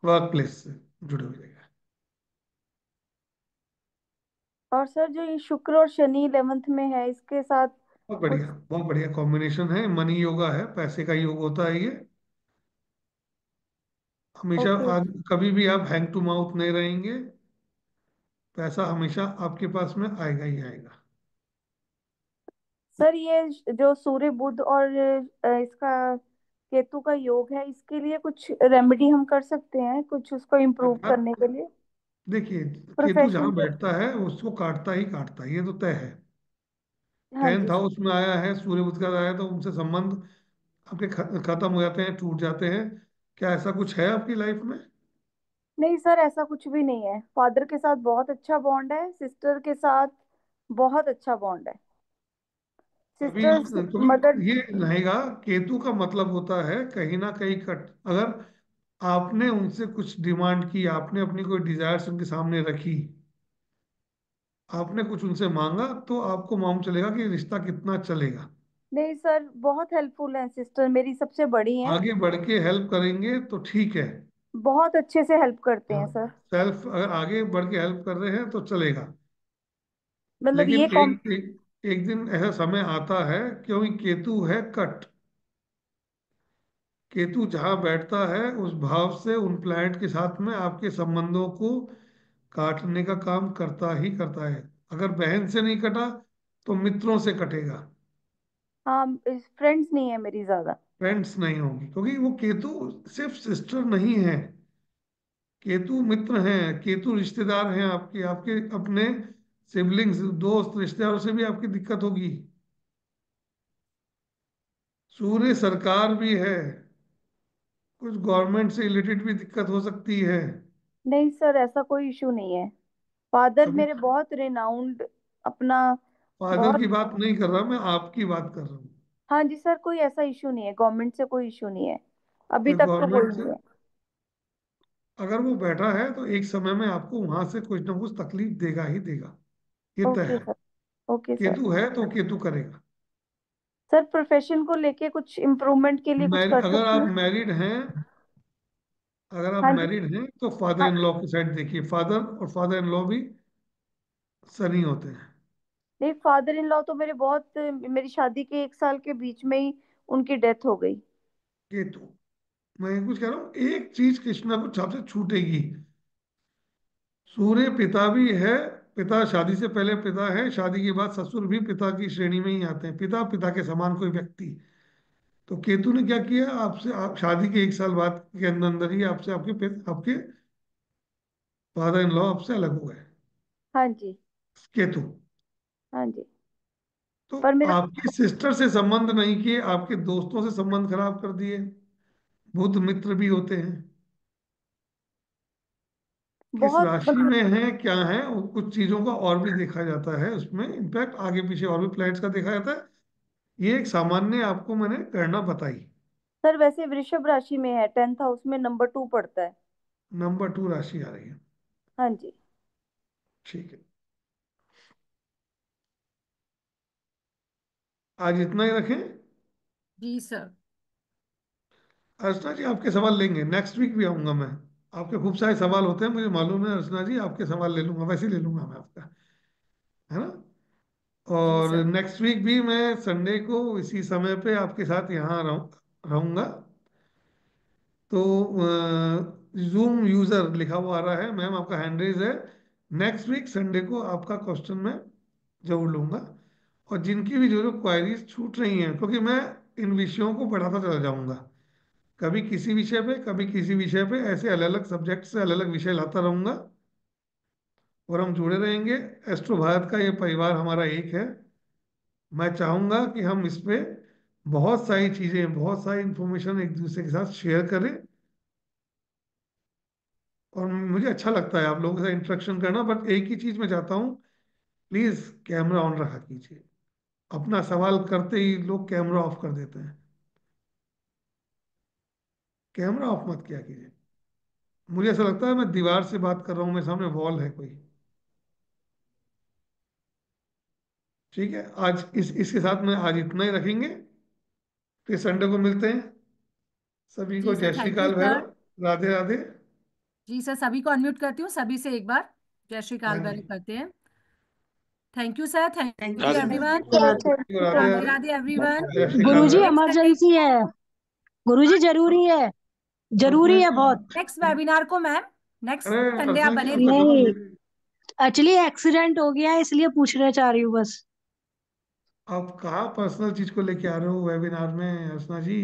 B: वर्क प्लेस से जुड़े हुए।
K: और सर जो ये शुक्र और शनि 11th में है, इसके साथ
B: बहुत
K: कुछ?
B: बढ़िया, बहुत बढ़िया कॉम्बिनेशन है, मनी योगा है, पैसे का योग होता है ये। हमेशा
K: ओके।
B: कभी भी आप हैंड टू माउथ नहीं रहेंगे, पैसा हमेशा आपके पास में आएगा ही आएगा।
K: सर ये जो सूर्य बुध और इसका केतु का योग है, इसके लिए कुछ रेमेडी हम कर सकते हैं, कुछ उसको इम्प्रूव करने के लिए?
B: देखिए, केतु
K: प्रोफेशन
B: जहां
K: के।
B: बैठता है उसको काटता ही काटता है, ये तो तय है।
K: हाँ जी
B: 10th
K: सर।
B: हाउस में आया है, सूर्य बुध का आया है, तो उनसे संबंध आपके खत्म हो जाते हैं, टूट जाते हैं। क्या ऐसा कुछ है आपकी लाइफ में?
K: नहीं सर, ऐसा कुछ भी नहीं है। फादर के साथ बहुत अच्छा बॉन्ड है, सिस्टर के साथ बहुत अच्छा बॉन्ड है।
B: अभी
K: सिस्टर
B: तो
K: मदर।
B: ये रहेगा, केतु का मतलब होता है कहीं ना कहीं कट, अगर आपने उनसे कुछ डिमांड की, आपने अपनी कोई डिजायर्स उनके सामने रखी, आपने कुछ उनसे मांगा, तो आपको मालूम चलेगा कि रिश्ता कितना चलेगा।
K: नहीं सर, बहुत हेल्पफुल है, सिस्टर मेरी सबसे बड़ी है।
B: आगे बढ़ के हेल्प करेंगे तो ठीक है।
K: बहुत अच्छे से हेल्प करते
B: हाँ,
K: हैं सर।
B: सेल्फ अगर आगे बढ़ के हेल्प कर रहे हैं तो चलेगा।
K: मतलब
B: लेकिन
K: ये कॉम।
B: एक दिन ऐसा समय आता है, क्योंकि केतु है कट। केतु जहां बैठता है उस भाव से उन प्लैनेट के साथ में आपके संबंधों को काटने का काम करता ही करता है। अगर बहन से नहीं कटा तो मित्रों से कटेगा।
K: हाँ, फ्रेंड्स नहीं है मेरी ज्यादा।
B: फ्रेंड्स नहीं होंगी, क्योंकि वो केतु सिर्फ सिस्टर नहीं है, केतु मित्र हैं, केतु रिश्तेदार हैं आपके, आपके अपने सिबलिंग्स, दोस्त, रिश्तेदारों से भी आपकी दिक्कत होगी। सूर्य सरकार भी है, कुछ गवर्नमेंट से रिलेटेड भी दिक्कत हो सकती है।
K: नहीं सर, ऐसा कोई इशू नहीं है। फादर
B: अभी
K: मेरे बहुत रिनाउंड अपना।
B: फादर
K: बहुत।
B: की बात नहीं कर रहा मैं, आपकी बात कर रहा हूँ।
K: हाँ जी सर, कोई ऐसा इशू नहीं है, गवर्नमेंट से कोई इशू नहीं है। अभी
B: तो
K: तक तो कोई
B: गवर्नमेंट से
K: नहीं है।
B: अगर वो बैठा है तो एक समय में आपको वहां से कुछ ना कुछ तकलीफ देगा ही देगा, ये तय
K: ओके
B: है।
K: सर। Okay sir.
B: केतु है तो केतु करेगा।
K: सर प्रोफेशन को लेके कुछ इम्प्रूवमेंट के लिए कुछ कर
B: अगर
K: सकते
B: आप
K: हैं?
B: मैरिड हैं, अगर आप
K: हाँ जी।
B: मैरिड हैं तो फादर
K: हाँ।
B: इन लॉ की साइड देखिए, फादर और फादर इन लॉ भी सनी होते हैं।
K: नहीं, फादर इन लॉ तो मेरे बहुत, मेरी शादी के 1 साल के बीच में ही उनकी डेथ हो गई।
B: केतु। मैं कुछ कह रहा हूँ, एक चीज कृष्णा को आपसे छूटेगी। सूर्य पिता भी है, पिता शादी से पहले पिता है, शादी के बाद ससुर भी पिता की श्रेणी में ही आते हैं, पिता पिता के समान कोई व्यक्ति। तो केतु ने क्या किया आपसे, आप शादी के 1 साल बाद के अंदर अंदर ही आपसे आपके फादर इन लॉ आपसे अलग हो गए।
K: हाँ जी।
B: केतु।
K: हाँ जी।
B: तो
K: पर मेरा
B: आपकी सिस्टर से संबंध नहीं किए, आपके दोस्तों से संबंध खराब कर दिए। बुध मित्र भी होते हैं। किस
K: बहुत
B: राशि
K: मतलब,
B: में है क्या है, वो कुछ चीजों का और भी देखा जाता है उसमें, इनफैक्ट आगे पीछे और भी प्लैनेट्स का देखा जाता है। ये एक सामान्य आपको मैंने करना बताई।
K: सर वैसे वृषभ राशि में है, 10th हाउस में नंबर 2 पड़ता है।
B: नंबर 2 राशि आ रही है।
K: हाँ जी।
B: ठीक है, आज इतना ही रखें।
A: जी सर।
B: अर्चना जी आपके सवाल लेंगे, नेक्स्ट वीक भी आऊंगा मैं। आपके खूब सारे सवाल होते हैं मुझे मालूम है अर्चना जी, आपके सवाल ले लूंगा, वैसे ही ले लूंगा मैं आपका, है ना।
A: जी
B: और
A: सर।
B: नेक्स्ट वीक भी मैं संडे को इसी समय पे आपके साथ यहाँ रहूंगा। तो जूम यूजर लिखा हुआ आ रहा है, मैम आपका हैंड रेज है। नेक्स्ट वीक संडे को आपका क्वेश्चन मैं जरूर लूंगा। और जिनकी भी जो क्वायरीज छूट रही हैं, क्योंकि मैं इन विषयों को बढ़ाता चला जाऊंगा, कभी किसी विषय पे कभी किसी विषय पे, ऐसे अलग अलग सब्जेक्ट से अलग अलग विषय लाता रहूंगा। और हम जुड़े रहेंगे। एस्ट्रो भारत का ये परिवार हमारा एक है। मैं चाहूंगा कि हम इस पे बहुत सारी चीजें, बहुत सारी इंफॉर्मेशन एक दूसरे के साथ शेयर करें। और मुझे अच्छा लगता है आप लोगों के साथ इंटरेक्शन करना, बट एक ही चीज मैं चाहता हूँ, प्लीज कैमरा ऑन रखा कीजिए। अपना सवाल करते ही लोग कैमरा ऑफ कर देते हैं। कैमरा ऑफ मत किया कीजिए। मुझे ऐसा लगता है मैं दीवार से बात कर रहा हूँ, मेरे सामने वॉल है कोई। ठीक है, आज इसके साथ में आज इतना ही रखेंगे। फिर संडे को मिलते हैं। सभी
A: जी
B: को
A: सर,
B: जय श्री
A: थैंक यू
B: काल
A: सर।
B: भैरव। राधे राधे।
A: जी सर, सभी को अनम्यूट करती हूँ, सभी से एक बार जय श्री
B: हाँ
A: काल
B: जी।
A: भैरव करते हैं। Thank you sir, thank
L: thank
A: you
L: you
D: Radhe
L: sir.
A: Everyone.
B: Radhe
A: Radhe
B: Radhe.
A: Radhe everyone.
B: जय श्री काल
L: गुरुजी
B: भैरव।
A: नेक्स्ट संडे,
L: इमरजेंसी है। गुरुजी जरूरी है,
B: ओके।
L: जरूरी है बहुत।
A: नेक्स्ट वेबिनार को मैम, नेक्स्ट
B: अरे
A: संडे आप
B: अर्चना जी
A: बने
B: आपका
A: रहिए।
B: सुनो
L: नहीं,
B: मेरी।
L: एक्चुअली एक्सीडेंट हो गया है इसलिए पूछना चाह रही हूँ बस।
B: आप कहाँ पर्सनल चीज को लेके आ रहे हो वेबिनार में अर्चना जी।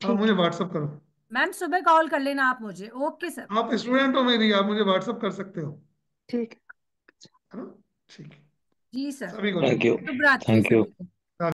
B: आप
L: ठीक
B: मुझे
L: है।
B: व्हाट्सअप करो।
A: मैम सुबह कॉल कर लेना आप मुझे। Okay sir.
B: आप स्टूडेंट हो मेरी, आप मुझे व्हाट्सअप कर सकते हो,
L: ठीक है।
B: है ना। ठीक है।
A: जी सर।
B: सभी को
M: थैंक यू।
A: शुभ रात्रि
M: थैंक यू।
A: सभी को।